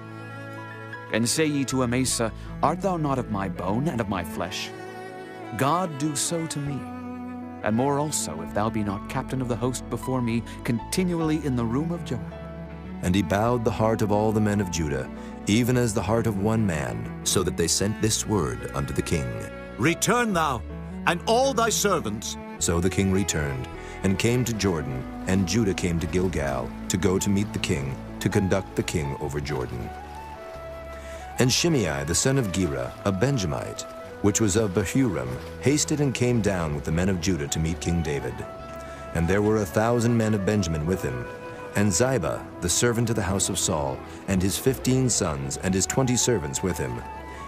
And say ye to Amasa, Art thou not of my bone and of my flesh? God do so to me, and more also, if thou be not captain of the host before me, continually in the room of Joab. And he bowed the heart of all the men of Judah, even as the heart of one man, so that they sent this word unto the king. Return thou, and all thy servants. So the king returned, and came to Jordan, and Judah came to Gilgal, to go to meet the king, to conduct the king over Jordan. And Shimei the son of Gera, a Benjamite, which was of Bahurim, hasted and came down with the men of Judah to meet King David. And there were 1,000 men of Benjamin with him, and Ziba, the servant of the house of Saul, and his 15 sons, and his 20 servants with him.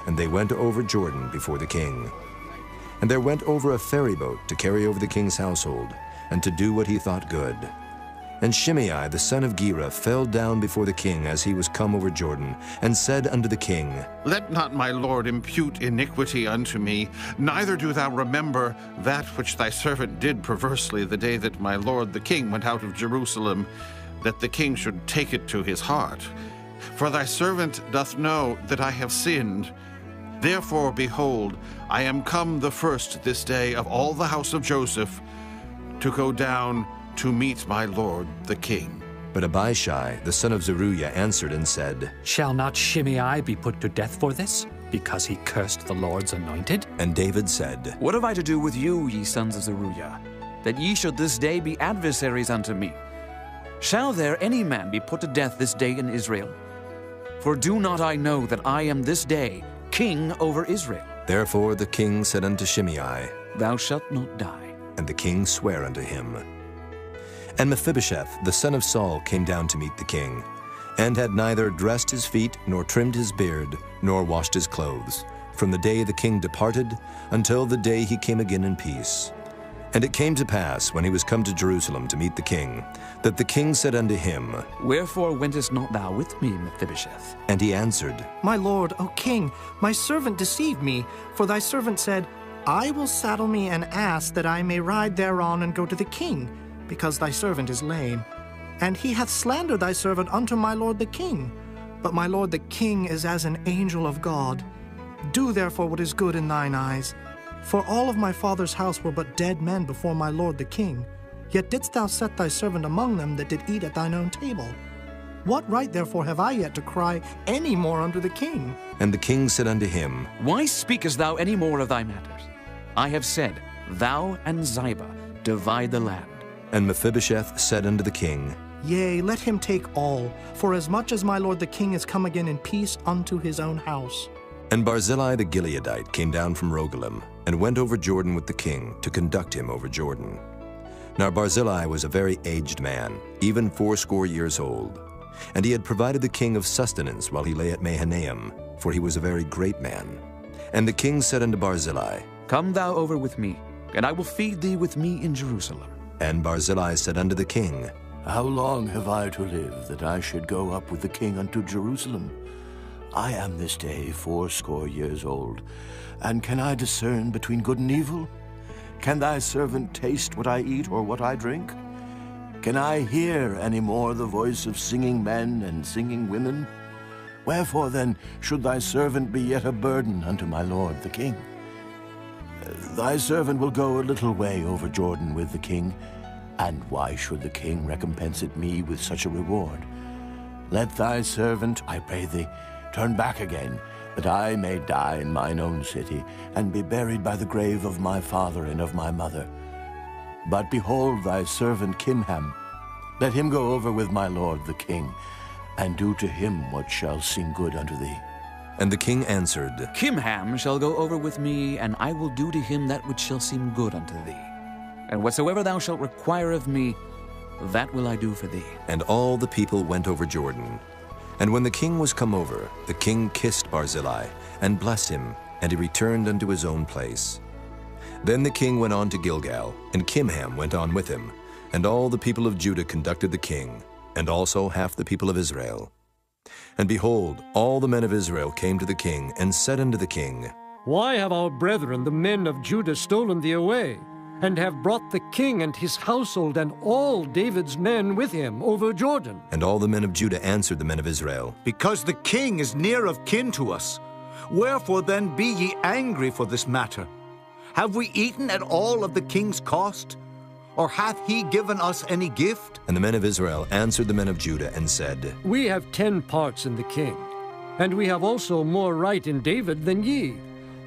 And they went over Jordan before the king. And there went over a ferry boat to carry over the king's household, and to do what he thought good. And Shimei the son of Gera fell down before the king as he was come over Jordan, and said unto the king, Let not my lord impute iniquity unto me, neither do thou remember that which thy servant did perversely the day that my lord the king went out of Jerusalem, that the king should take it to his heart. For thy servant doth know that I have sinned. Therefore, behold, I am come the first this day of all the house of Joseph to go down to meet my lord the king. But Abishai the son of Zeruiah answered and said, Shall not Shimei be put to death for this, because he cursed the Lord's anointed? And David said, What have I to do with you, ye sons of Zeruiah, that ye should this day be adversaries unto me? Shall there any man be put to death this day in Israel? For do not I know that I am this day king over Israel? Therefore the king said unto Shimei, Thou shalt not die. And the king sware unto him. And Mephibosheth the son of Saul came down to meet the king, and had neither dressed his feet, nor trimmed his beard, nor washed his clothes, from the day the king departed until the day he came again in peace. And it came to pass, when he was come to Jerusalem to meet the king, that the king said unto him, Wherefore wentest not thou with me, Mephibosheth? And he answered, My lord, O king, my servant deceived me, for thy servant said, I will saddle me an ass that I may ride thereon and go to the king, because thy servant is lame. And he hath slandered thy servant unto my lord the king. But my lord the king is as an angel of God. Do therefore what is good in thine eyes. For all of my father's house were but dead men before my lord the king. Yet didst thou set thy servant among them that did eat at thine own table. What right therefore have I yet to cry any more unto the king? And the king said unto him, Why speakest thou any more of thy matters? I have said, Thou and Ziba divide the land. And Mephibosheth said unto the king, Yea, let him take all, for as much as my lord the king is come again in peace unto his own house. And Barzillai the Gileadite came down from Rogelim, and went over Jordan with the king, to conduct him over Jordan. Now Barzillai was a very aged man, even 80 years old. And he had provided the king of sustenance while he lay at Mahanaim, for he was a very great man. And the king said unto Barzillai, Come thou over with me, and I will feed thee with me in Jerusalem. And Barzillai said unto the king, How long have I to live, that I should go up with the king unto Jerusalem? I am this day 80 years old, and can I discern between good and evil? Can thy servant taste what I eat or what I drink? Can I hear any more the voice of singing men and singing women? Wherefore then should thy servant be yet a burden unto my lord the king? Thy servant will go a little way over Jordan with the king, and why should the king recompense it me with such a reward? Let thy servant, I pray thee, turn back again, that I may die in mine own city, and be buried by the grave of my father and of my mother. But behold thy servant Kimham, let him go over with my lord the king, and do to him what shall seem good unto thee. And the king answered, Kimham shall go over with me, and I will do to him that which shall seem good unto thee. And whatsoever thou shalt require of me, that will I do for thee. And all the people went over Jordan. And when the king was come over, the king kissed Barzillai, and blessed him, and he returned unto his own place. Then the king went on to Gilgal, and Kimham went on with him, and all the people of Judah conducted the king, and also half the people of Israel. And behold, all the men of Israel came to the king, and said unto the king, Why have our brethren, the men of Judah, stolen thee away, and have brought the king and his household and all David's men with him over Jordan? And all the men of Judah answered the men of Israel, Because the king is near of kin to us. Wherefore then be ye angry for this matter? Have we eaten at all of the king's cost? Or hath he given us any gift? And the men of Israel answered the men of Judah, and said, We have 10 parts in the king, and we have also more right in David than ye.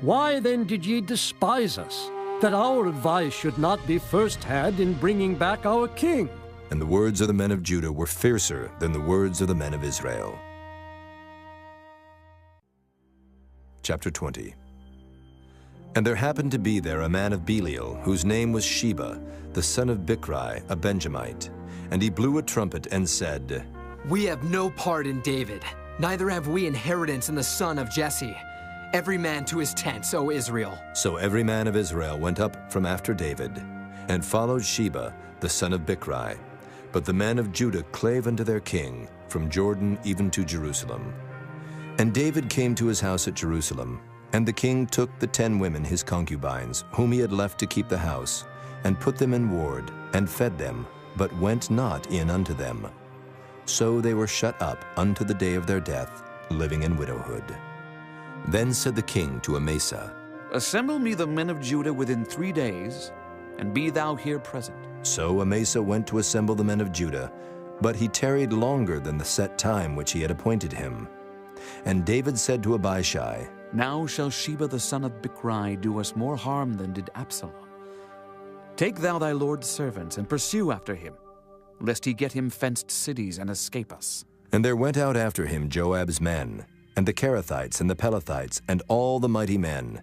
Why then did ye despise us, that our advice should not be first had in bringing back our king? And the words of the men of Judah were fiercer than the words of the men of Israel. Chapter 20. And there happened to be there a man of Belial, whose name was Sheba, the son of Bichri, a Benjamite. And he blew a trumpet and said, We have no part in David, neither have we inheritance in the son of Jesse. Every man to his tents, O Israel. So every man of Israel went up from after David, and followed Sheba, the son of Bichri. But the men of Judah clave unto their king, from Jordan even to Jerusalem. And David came to his house at Jerusalem, and the king took the 10 women his concubines, whom he had left to keep the house, and put them in ward, and fed them, but went not in unto them. So they were shut up unto the day of their death, living in widowhood. Then said the king to Amasa, Assemble me the men of Judah within 3 days, and be thou here present. So Amasa went to assemble the men of Judah, but he tarried longer than the set time which he had appointed him. And David said to Abishai, Now shall Sheba the son of Bichri do us more harm than did Absalom. Take thou thy lord's servants, and pursue after him, lest he get him fenced cities and escape us. And there went out after him Joab's men, and the Kerethites and the Pelethites, and all the mighty men.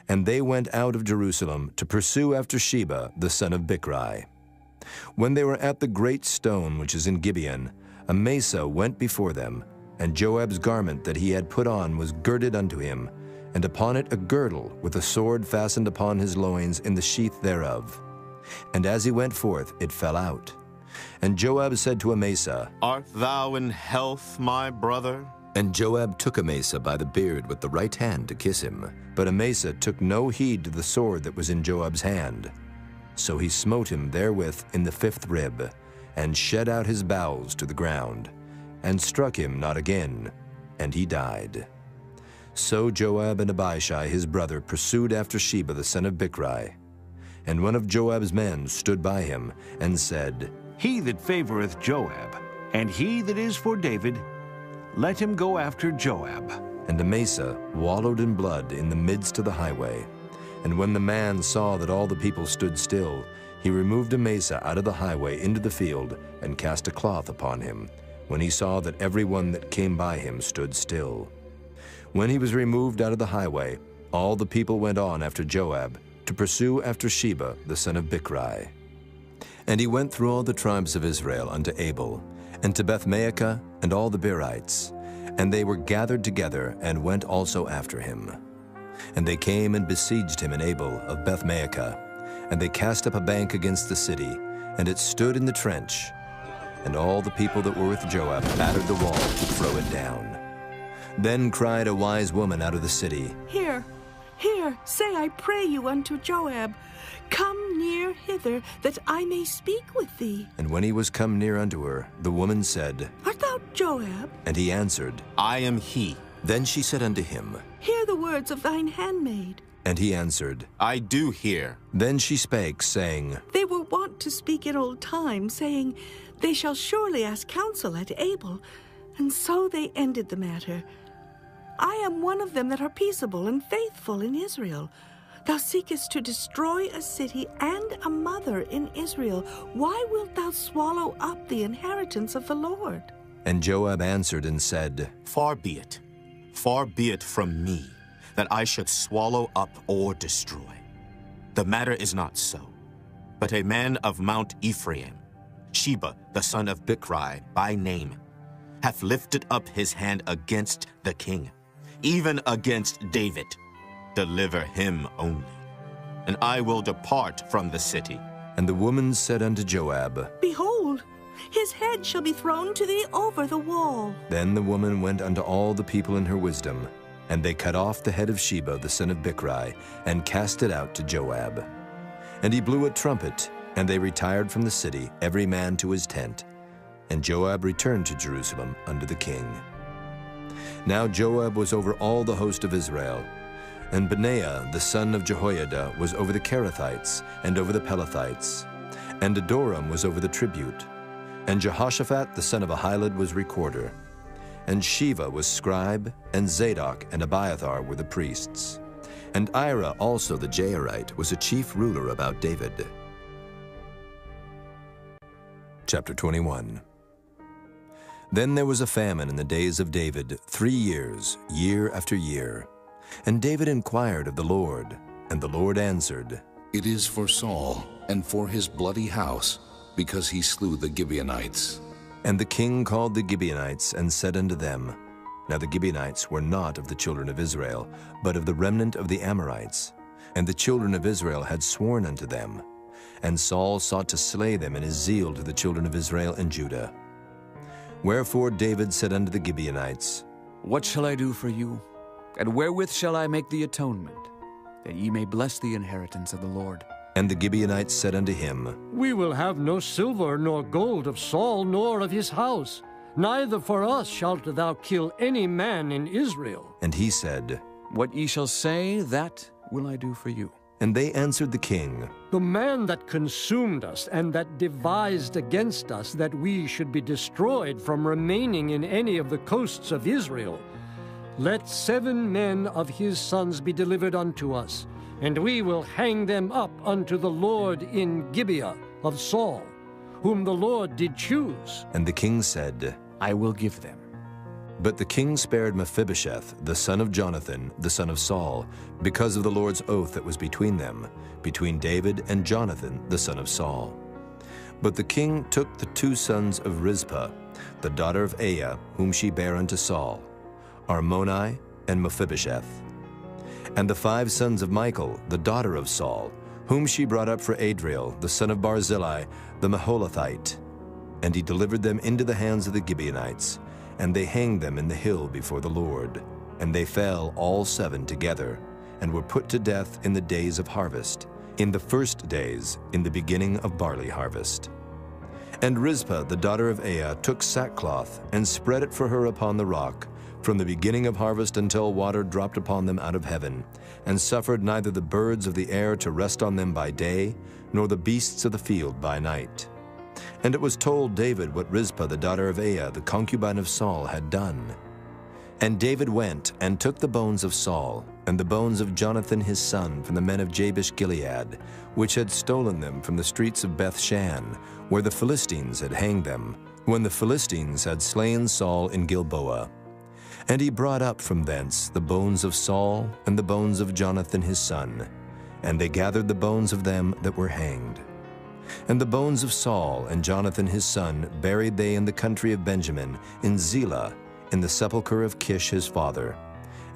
And they went out of Jerusalem to pursue after Sheba the son of Bichri. When they were at the great stone which is in Gibeon, Amasa went before them, and Joab's garment that he had put on was girded unto him, and upon it a girdle with a sword fastened upon his loins in the sheath thereof. And as he went forth, it fell out. And Joab said to Amasa, Art thou in health, my brother? And Joab took Amasa by the beard with the right hand to kiss him. But Amasa took no heed to the sword that was in Joab's hand. So he smote him therewith in the 5th rib, and shed out his bowels to the ground, and struck him not again, and he died. So Joab and Abishai his brother pursued after Sheba the son of Bichri. And one of Joab's men stood by him, and said, He that favoreth Joab, and he that is for David, let him go after Joab. And Amasa wallowed in blood in the midst of the highway. And when the man saw that all the people stood still, he removed Amasa out of the highway into the field, and cast a cloth upon him, when he saw that every one that came by him stood still. When he was removed out of the highway, all the people went on after Joab, to pursue after Sheba the son of Bichri. And he went through all the tribes of Israel unto Abel, and to Bethmaachah, and all the Berites. And they were gathered together, and went also after him. And they came and besieged him in Abel of Bethmaachah. And they cast up a bank against the city, and it stood in the trench. And all the people that were with Joab battered the wall to throw it down. Then cried a wise woman out of the city, Here, say I pray you unto Joab, Come near hither, that I may speak with thee. And when he was come near unto her, the woman said, Art thou Joab? And he answered, I am he. Then she said unto him, Hear the words of thine handmaid. And he answered, I do hear. Then she spake, saying, They were wont to speak in old time, saying, They shall surely ask counsel at Abel. And so they ended the matter. I am one of them that are peaceable and faithful in Israel. Thou seekest to destroy a city and a mother in Israel. Why wilt thou swallow up the inheritance of the Lord? And Joab answered and said, Far be it from me, that I should swallow up or destroy. The matter is not so, but a man of Mount Ephraim Sheba, the son of Bichri, by name, hath lifted up his hand against the king, even against David. Deliver him only, and I will depart from the city. And the woman said unto Joab, Behold, his head shall be thrown to thee over the wall. Then the woman went unto all the people in her wisdom, and they cut off the head of Sheba the son of Bichri, and cast it out to Joab. And he blew a trumpet, and they retired from the city, every man to his tent. And Joab returned to Jerusalem unto the king. Now Joab was over all the host of Israel, and Benaiah the son of Jehoiada was over the Kerethites, and over the Pelethites, and Adoram was over the tribute, and Jehoshaphat the son of Ahilud was recorder, and Sheva was scribe, and Zadok and Abiathar were the priests, and Ira also the Jairite was a chief ruler about David. Chapter 21. Then there was a famine in the days of David 3 years, year after year. And David inquired of the Lord, and the Lord answered, It is for Saul, and for his bloody house, because he slew the Gibeonites. And the king called the Gibeonites, and said unto them, Now the Gibeonites were not of the children of Israel, but of the remnant of the Amorites. And the children of Israel had sworn unto them. And Saul sought to slay them in his zeal to the children of Israel and Judah. Wherefore David said unto the Gibeonites, What shall I do for you? And wherewith shall I make the atonement, that ye may bless the inheritance of the Lord? And the Gibeonites said unto him, We will have no silver nor gold of Saul, nor of his house. Neither for us shalt thou kill any man in Israel. And he said, What ye shall say, that will I do for you. And they answered the king, The man that consumed us and that devised against us that we should be destroyed from remaining in any of the coasts of Israel, let 7 men of his sons be delivered unto us, and we will hang them up unto the Lord in Gibeah of Saul, whom the Lord did choose. And the king said, I will give them. But the king spared Mephibosheth, the son of Jonathan, the son of Saul, because of the Lord's oath that was between them, between David and Jonathan, the son of Saul. But the king took the 2 sons of Rizpah, the daughter of Aiah, whom she bare unto Saul, Armoni and Mephibosheth, and the 5 sons of Michal, the daughter of Saul, whom she brought up for Adriel, the son of Barzillai, the Maholathite. And he delivered them into the hands of the Gibeonites, and they hanged them in the hill before the Lord. And they fell all 7 together, and were put to death in the days of harvest, in the first days, in the beginning of barley harvest. And Rizpah, the daughter of Aiah, took sackcloth, and spread it for her upon the rock, from the beginning of harvest until water dropped upon them out of heaven, and suffered neither the birds of the air to rest on them by day, nor the beasts of the field by night. And it was told David what Rizpah the daughter of Aiah, the concubine of Saul, had done. And David went and took the bones of Saul, and the bones of Jonathan his son from the men of Jabesh Gilead, which had stolen them from the streets of Bethshan, where the Philistines had hanged them, when the Philistines had slain Saul in Gilboa. And he brought up from thence the bones of Saul and the bones of Jonathan his son, and they gathered the bones of them that were hanged. And the bones of Saul and Jonathan his son buried they in the country of Benjamin, in Zelah, in the sepulchre of Kish his father.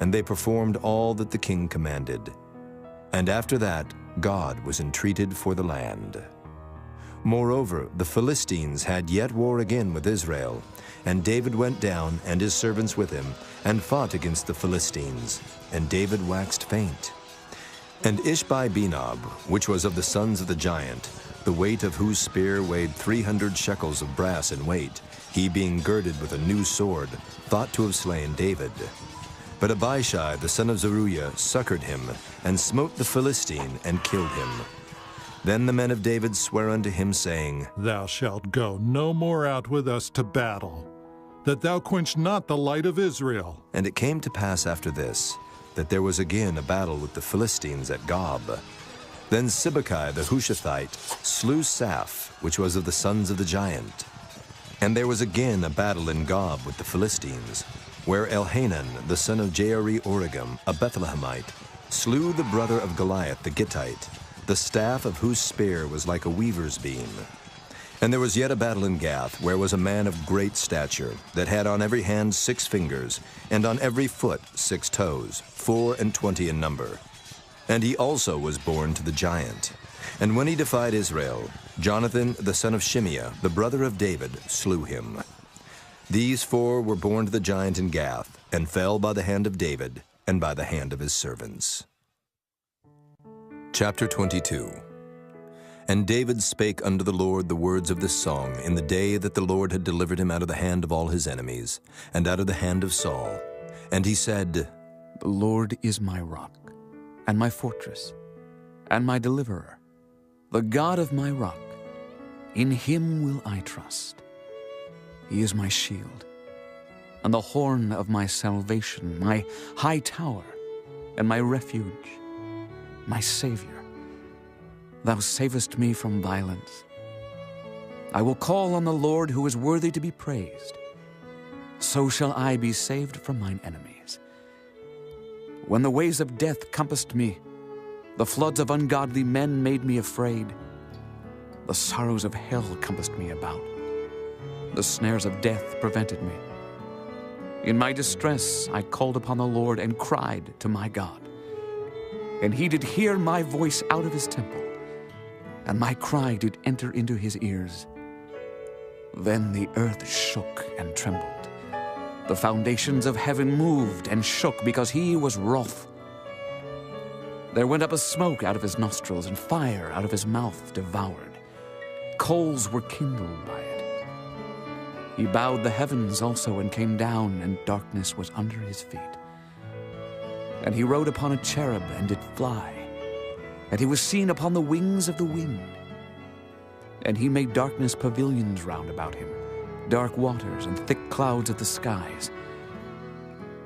And they performed all that the king commanded. And after that, God was entreated for the land. Moreover, the Philistines had yet war again with Israel, and David went down, and his servants with him, and fought against the Philistines, and David waxed faint. And Ishbi-Benob, which was of the sons of the giant, the weight of whose spear weighed 300 shekels of brass in weight, he being girded with a new sword, thought to have slain David. But Abishai the son of Zeruiah succored him, and smote the Philistine, and killed him. Then the men of David sware unto him, saying, Thou shalt go no more out with us to battle, that thou quench not the light of Israel. And it came to pass after this, that there was again a battle with the Philistines at Gob. Then Sibbecai the Hushathite slew Saph, which was of the sons of the giant. And there was again a battle in Gob with the Philistines, where Elhanan the son of Jaare-Oregim, a Bethlehemite, slew the brother of Goliath the Gittite, the staff of whose spear was like a weaver's beam. And there was yet a battle in Gath, where was a man of great stature, that had on every hand 6 fingers, and on every foot 6 toes, 24 in number. And he also was born to the giant. And when he defied Israel, Jonathan, the son of Shimeah, the brother of David, slew him. These 4 were born to the giant in Gath, and fell by the hand of David, and by the hand of his servants. Chapter 22. And David spake unto the Lord the words of this song in the day that the Lord had delivered him out of the hand of all his enemies, and out of the hand of Saul. And he said, The Lord is my rock, and my fortress, and my deliverer, the God of my rock. In him will I trust. He is my shield, and the horn of my salvation, my high tower, and my refuge, my Savior. Thou savest me from violence. I will call on the Lord, who is worthy to be praised. So shall I be saved from mine enemies. When the ways of death compassed me, the floods of ungodly men made me afraid. The sorrows of hell compassed me about. The snares of death prevented me. In my distress I called upon the Lord and cried to my God. And he did hear my voice out of his temple, and my cry did enter into his ears. Then the earth shook and trembled. The foundations of heaven moved and shook, because he was wroth. There went up a smoke out of his nostrils, and fire out of his mouth devoured. Coals were kindled by it. He bowed the heavens also, and came down, and darkness was under his feet. And he rode upon a cherub, and did fly. And he was seen upon the wings of the wind. And he made darkness pavilions round about him, dark waters and thick clouds of the skies.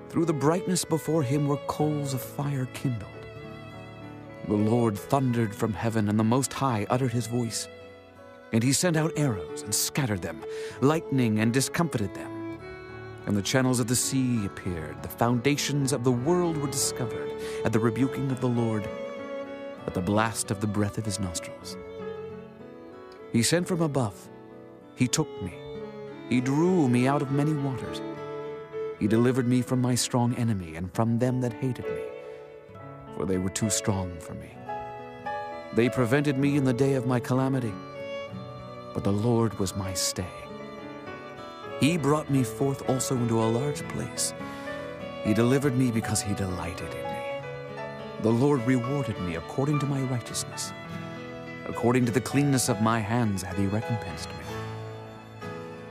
Through the brightness before him were coals of fire kindled. The Lord thundered from heaven, and the Most High uttered his voice. And he sent out arrows and scattered them, lightning and discomfited them. And the channels of the sea appeared, the foundations of the world were discovered at the rebuking of the Lord, at the blast of the breath of his nostrils. He sent from above. He took me. He drew me out of many waters. He delivered me from my strong enemy and from them that hated me, for they were too strong for me. They prevented me in the day of my calamity, but the Lord was my stay. He brought me forth also into a large place. He delivered me because he delighted in me. The Lord rewarded me according to my righteousness. According to the cleanness of my hands hath he recompensed me.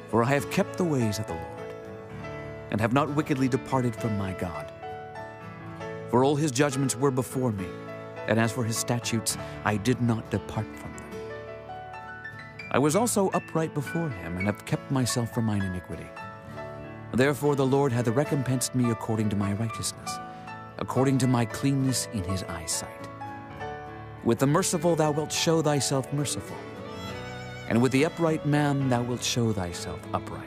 For I have kept the ways of the Lord, and have not wickedly departed from my God. For all his judgments were before me, and as for his statutes, I did not depart from them. I was also upright before him, and have kept myself from mine iniquity. Therefore the Lord hath recompensed me according to my righteousness, according to my cleanness in his eyesight. With the merciful thou wilt show thyself merciful, and with the upright man thou wilt show thyself upright.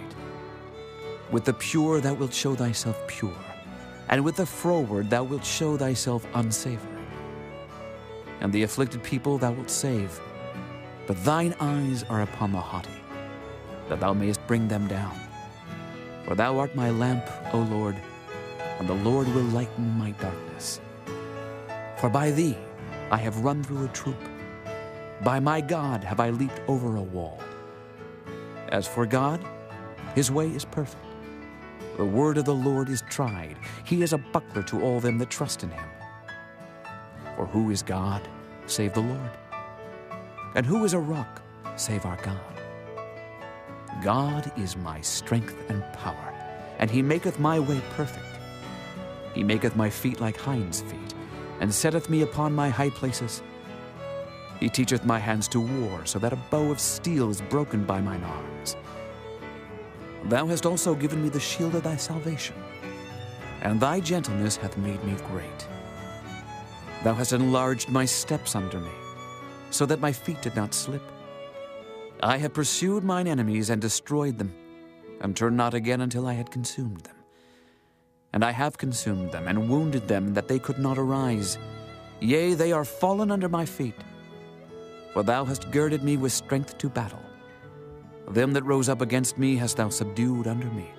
With the pure thou wilt show thyself pure, and with the froward thou wilt show thyself unsavory. And the afflicted people thou wilt save, but thine eyes are upon the haughty, that thou mayest bring them down. For thou art my lamp, O Lord, and the Lord will lighten my darkness. For by thee I have run through a troop. By my God have I leaped over a wall. As for God, his way is perfect. The word of the Lord is tried. He is a buckler to all them that trust in him. For who is God, save the Lord? And who is a rock, save our God? God is my strength and power, and he maketh my way perfect. He maketh my feet like hinds' feet, and setteth me upon my high places. He teacheth my hands to war, so that a bow of steel is broken by mine arms. Thou hast also given me the shield of thy salvation, and thy gentleness hath made me great. Thou hast enlarged my steps under me, so that my feet did not slip. I have pursued mine enemies and destroyed them, and turned not again until I had consumed them. And I have consumed them, and wounded them, that they could not arise. Yea, they are fallen under my feet. For thou hast girded me with strength to battle. Them that rose up against me hast thou subdued under me.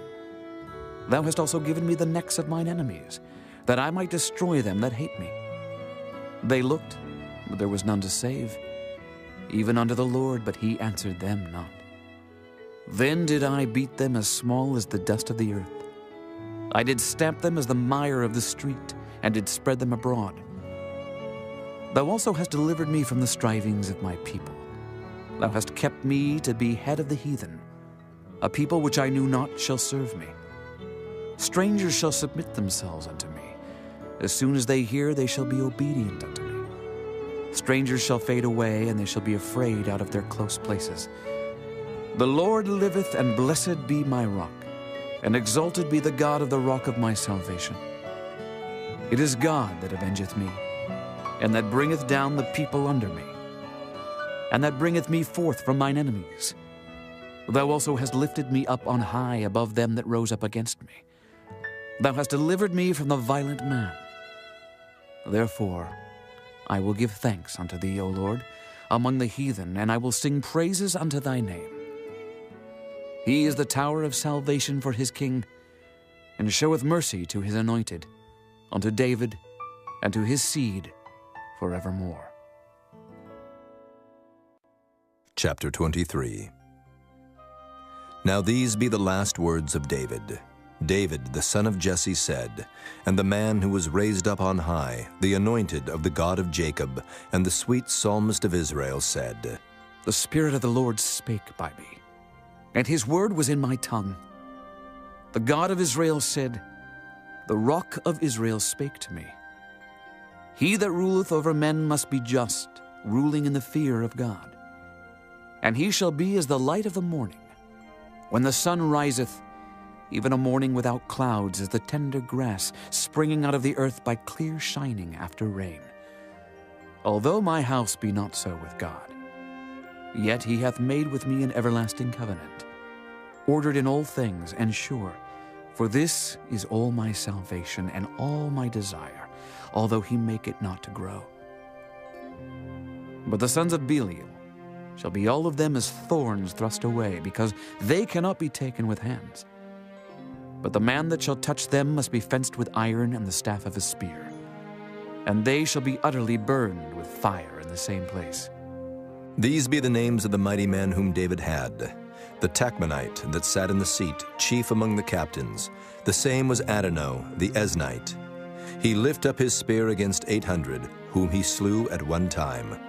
Thou hast also given me the necks of mine enemies, that I might destroy them that hate me. They looked, but there was none to save, even unto the Lord, but he answered them not. Then did I beat them as small as the dust of the earth. I did stamp them as the mire of the street, and did spread them abroad. Thou also hast delivered me from the strivings of my people. Thou hast kept me to be head of the heathen. A people which I knew not shall serve me. Strangers shall submit themselves unto me. As soon as they hear, they shall be obedient unto me. Strangers shall fade away, and they shall be afraid out of their close places. The Lord liveth, and blessed be my rock, and exalted be the God of the rock of my salvation. It is God that avengeth me, and that bringeth down the people under me, and that bringeth me forth from mine enemies. Thou also hast lifted me up on high above them that rose up against me. Thou hast delivered me from the violent man. Therefore I will give thanks unto thee, O Lord, among the heathen, and I will sing praises unto thy name. He is the tower of salvation for his king, and showeth mercy to his anointed, unto David, and to his seed forevermore. Chapter 23. Now these be the last words of David. David, the son of Jesse, said, and the man who was raised up on high, the anointed of the God of Jacob, and the sweet psalmist of Israel, said, The Spirit of the Lord spake by me, and his word was in my tongue. The God of Israel said, The rock of Israel spake to me. He that ruleth over men must be just, ruling in the fear of God. And he shall be as the light of the morning, when the sun riseth, even a morning without clouds, as the tender grass springing out of the earth by clear shining after rain. Although my house be not so with God, yet he hath made with me an everlasting covenant, ordered in all things and sure. For this is all my salvation and all my desire, although he make it not to grow. But the sons of Belial shall be all of them as thorns thrust away, because they cannot be taken with hands. But the man that shall touch them must be fenced with iron and the staff of a spear, and they shall be utterly burned with fire in the same place. These be the names of the mighty men whom David had. The Tachmonite that sat in the seat, chief among the captains. The same was Adonai, the Eznite. He lift up his spear against 800, whom he slew at one time.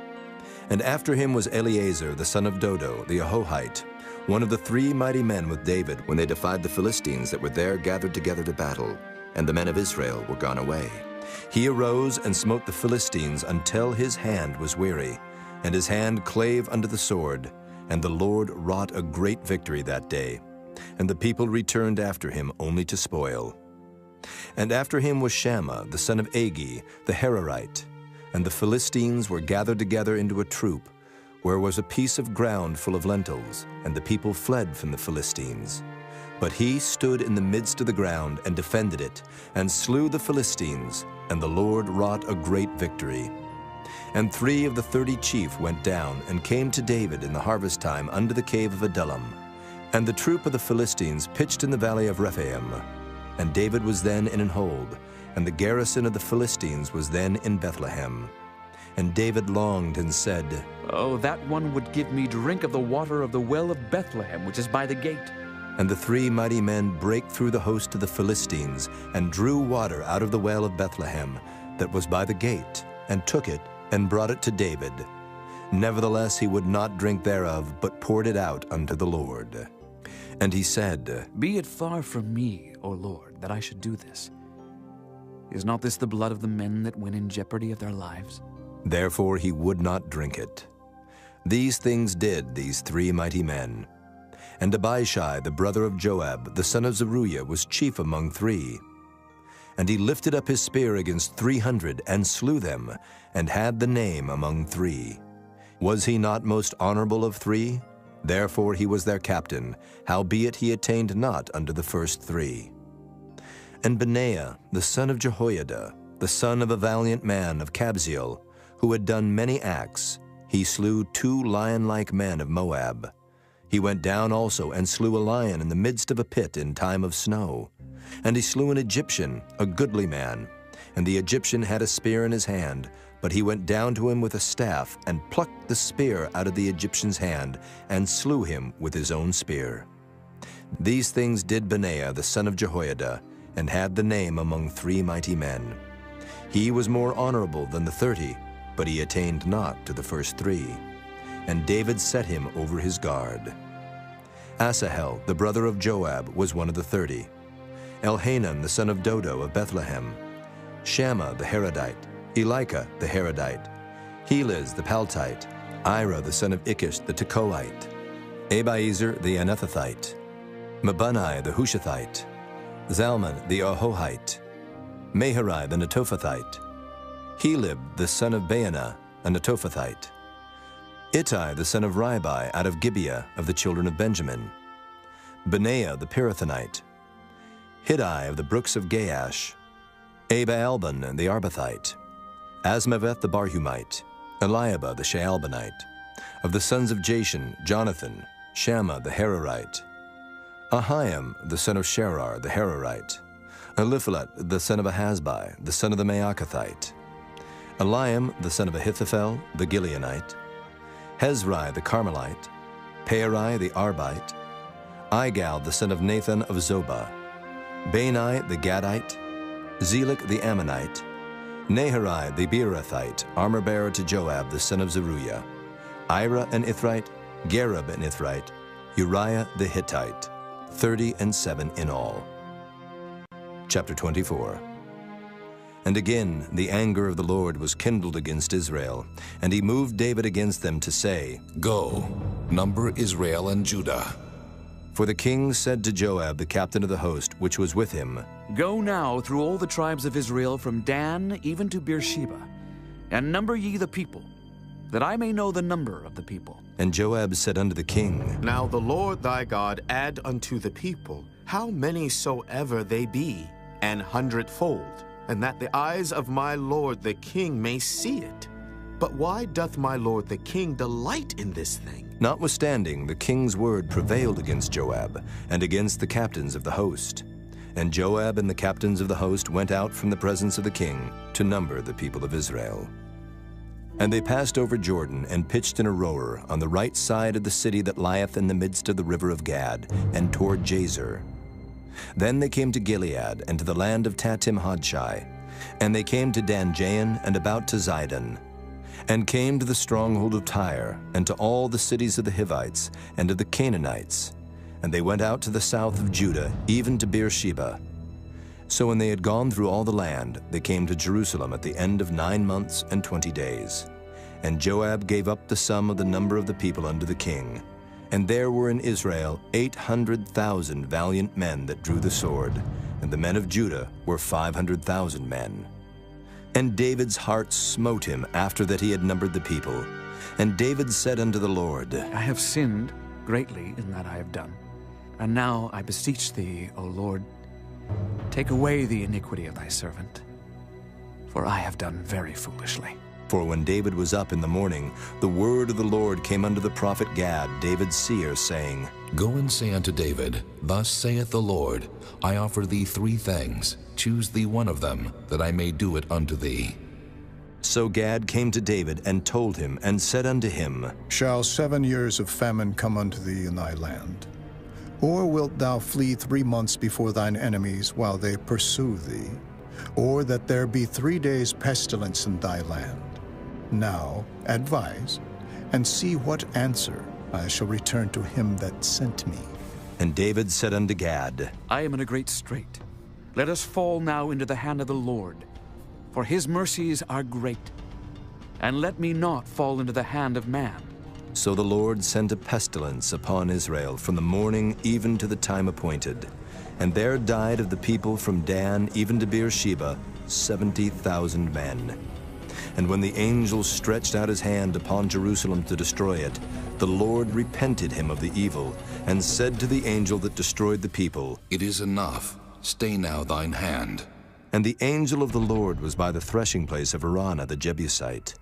And after him was Eleazar, the son of Dodo, the Ahohite, one of the 3 mighty men with David, when they defied the Philistines that were there gathered together to battle, and the men of Israel were gone away. He arose and smote the Philistines until his hand was weary, and his hand clave unto the sword, and the Lord wrought a great victory that day. And the people returned after him only to spoil. And after him was Shammah, the son of Agi, the Herorite. And the Philistines were gathered together into a troop, where was a piece of ground full of lentils, and the people fled from the Philistines. But he stood in the midst of the ground and defended it, and slew the Philistines, and the Lord wrought a great victory. And 3 of the 30 chief went down, and came to David in the harvest time unto the cave of Adullam. And the troop of the Philistines pitched in the valley of Rephaim. And David was then in an hold, and the garrison of the Philistines was then in Bethlehem. And David longed and said, Oh, that one would give me drink of the water of the well of Bethlehem, which is by the gate. And the 3 mighty men brake through the host of the Philistines, and drew water out of the well of Bethlehem, that was by the gate, and took it, and brought it to David. Nevertheless he would not drink thereof, but poured it out unto the Lord. And he said, Be it far from me, O Lord, that I should do this. Is not this the blood of the men that went in jeopardy of their lives? Therefore he would not drink it. These things did these 3 mighty men. And Abishai, the brother of Joab, the son of Zeruiah, was chief among 3. And he lifted up his spear against 300, and slew them, and had the name among 3. Was he not most honorable of 3? Therefore he was their captain, howbeit he attained not unto the first 3. And Benaiah, the son of Jehoiada, the son of a valiant man of Kabzeel, who had done many acts, he slew 2 lion-like men of Moab. He went down also and slew a lion in the midst of a pit in time of snow. And he slew an Egyptian, a goodly man. And the Egyptian had a spear in his hand, but he went down to him with a staff, and plucked the spear out of the Egyptian's hand, and slew him with his own spear. These things did Benaiah the son of Jehoiada, and had the name among 3 mighty men. He was more honorable than the 30, but he attained not to the first 3. And David set him over his guard. Asahel, the brother of Joab, was one of the 30. Elhanan, the son of Dodo of Bethlehem. Shammah the Harodite. Elika the Harodite. Heliz the Paltite. Ira the son of Ikish the Tekoite. Abiezer the Anethathite. Mabunai the Hushathite. Zalman the Ahohite. Maharai the Netophathite. Helib the son of Baanah, a Netophathite. Ittai the son of Ribai out of Gibeah of the children of Benjamin. Benaiah the Pirathonite. Hiddai of the brooks of Gaash. Abaalban the Arbathite. Asmaveth the Barhumite. Eliabah the Shaalbanite. Of the sons of Jashan, Jonathan. Shammah the Hararite. Ahiam the son of Sherar the Hararite. Eliphalet the son of Ahasbai, the son of the Maacathite. Eliam the son of Ahithophel the Gileonite. Hezrai the Carmelite. Pearai the Arbite. Igal the son of Nathan of Zobah. Bani the Gadite. Zelek the Ammonite. Naharai the Beerothite, armor-bearer to Joab the son of Zeruiah. Ira an Ithrite. Gareb an Ithrite. Uriah the Hittite. 37 in all. Chapter 24. And again the anger of the Lord was kindled against Israel, and he moved David against them to say, Go, number Israel and Judah. For the king said to Joab, the captain of the host, which was with him, Go now through all the tribes of Israel from Dan even to Beersheba, and number ye the people, that I may know the number of the people. And Joab said unto the king, Now the Lord thy God add unto the people how many soever they be, 100-fold, and that the eyes of my lord the king may see it. But why doth my lord the king delight in this thing? Notwithstanding, the king's word prevailed against Joab, and against the captains of the host. And Joab and the captains of the host went out from the presence of the king to number the people of Israel. And they passed over Jordan, and pitched in a rower on the right side of the city that lieth in the midst of the river of Gad, and toward Jazer. Then they came to Gilead, and to the land of Tatim-Hodshai. And they came to Dan-Jain, and about to Zidon. And came to the stronghold of Tyre, and to all the cities of the Hivites, and of the Canaanites. And they went out to the south of Judah, even to Beersheba. So when they had gone through all the land, they came to Jerusalem at the end of 9 months and 20 days. And Joab gave up the sum of the number of the people unto the king. And there were in Israel 800,000 valiant men that drew the sword, and the men of Judah were 500,000 men. And David's heart smote him after that he had numbered the people. And David said unto the Lord, I have sinned greatly in that I have done. And now I beseech thee, O Lord, take away the iniquity of thy servant, for I have done very foolishly. For when David was up in the morning, the word of the Lord came unto the prophet Gad, David's seer, saying, Go and say unto David, Thus saith the Lord, I offer thee 3 things. Choose thee one of them, that I may do it unto thee. So Gad came to David, and told him, and said unto him, Shall 7 years of famine come unto thee in thy land? Or wilt thou flee 3 months before thine enemies while they pursue thee? Or that there be 3 days pestilence in thy land? Now advise, and see what answer I shall return to him that sent me. And David said unto Gad, I am in a great strait. Let us fall now into the hand of the Lord, for his mercies are great. And let me not fall into the hand of man. So the Lord sent a pestilence upon Israel from the morning even to the time appointed. And there died of the people from Dan even to Beersheba 70,000 men. And when the angel stretched out his hand upon Jerusalem to destroy it, the Lord repented him of the evil, and said to the angel that destroyed the people, It is enough. Stay now thine hand. And the angel of the Lord was by the threshing place of Araunah the Jebusite.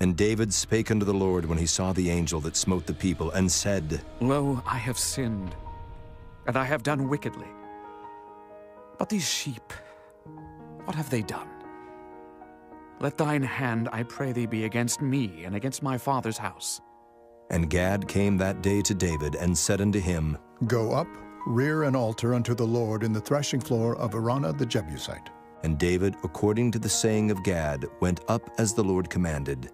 And David spake unto the Lord when he saw the angel that smote the people, and said, Lo, I have sinned, and I have done wickedly. But these sheep, what have they done? Let thine hand, I pray thee, be against me and against my father's house. And Gad came that day to David, and said unto him, Go up, rear an altar unto the Lord in the threshing floor of Araunah the Jebusite. And David, according to the saying of Gad, went up as the Lord commanded.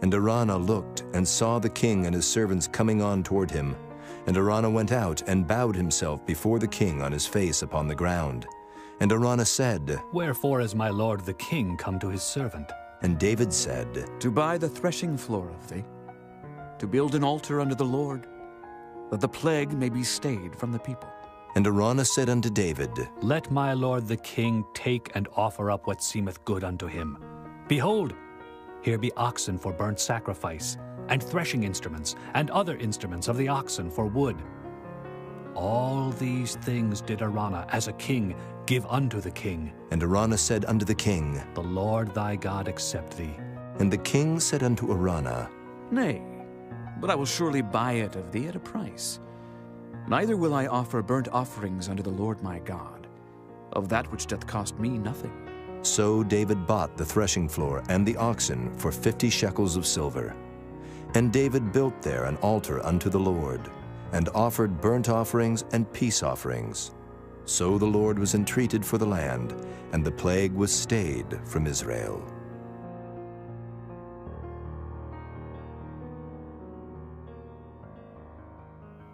And Araunah looked, and saw the king and his servants coming on toward him. And Araunah went out, and bowed himself before the king on his face upon the ground. And Araunah said, Wherefore is my lord the king come to his servant? And David said, To buy the threshing floor of thee, to build an altar unto the Lord, that the plague may be stayed from the people. And Araunah said unto David, Let my lord the king take and offer up what seemeth good unto him. Behold, here be oxen for burnt sacrifice, and threshing instruments, and other instruments of the oxen for wood. All these things did Araunah, as a king, give unto the king. And Araunah said unto the king, The Lord thy God accept thee. And the king said unto Araunah, Nay, but I will surely buy it of thee at a price. Neither will I offer burnt offerings unto the Lord my God, of that which doth cost me nothing. So David bought the threshing floor and the oxen for 50 shekels of silver. And David built there an altar unto the Lord, and offered burnt offerings and peace offerings. So the Lord was entreated for the land, and the plague was stayed from Israel.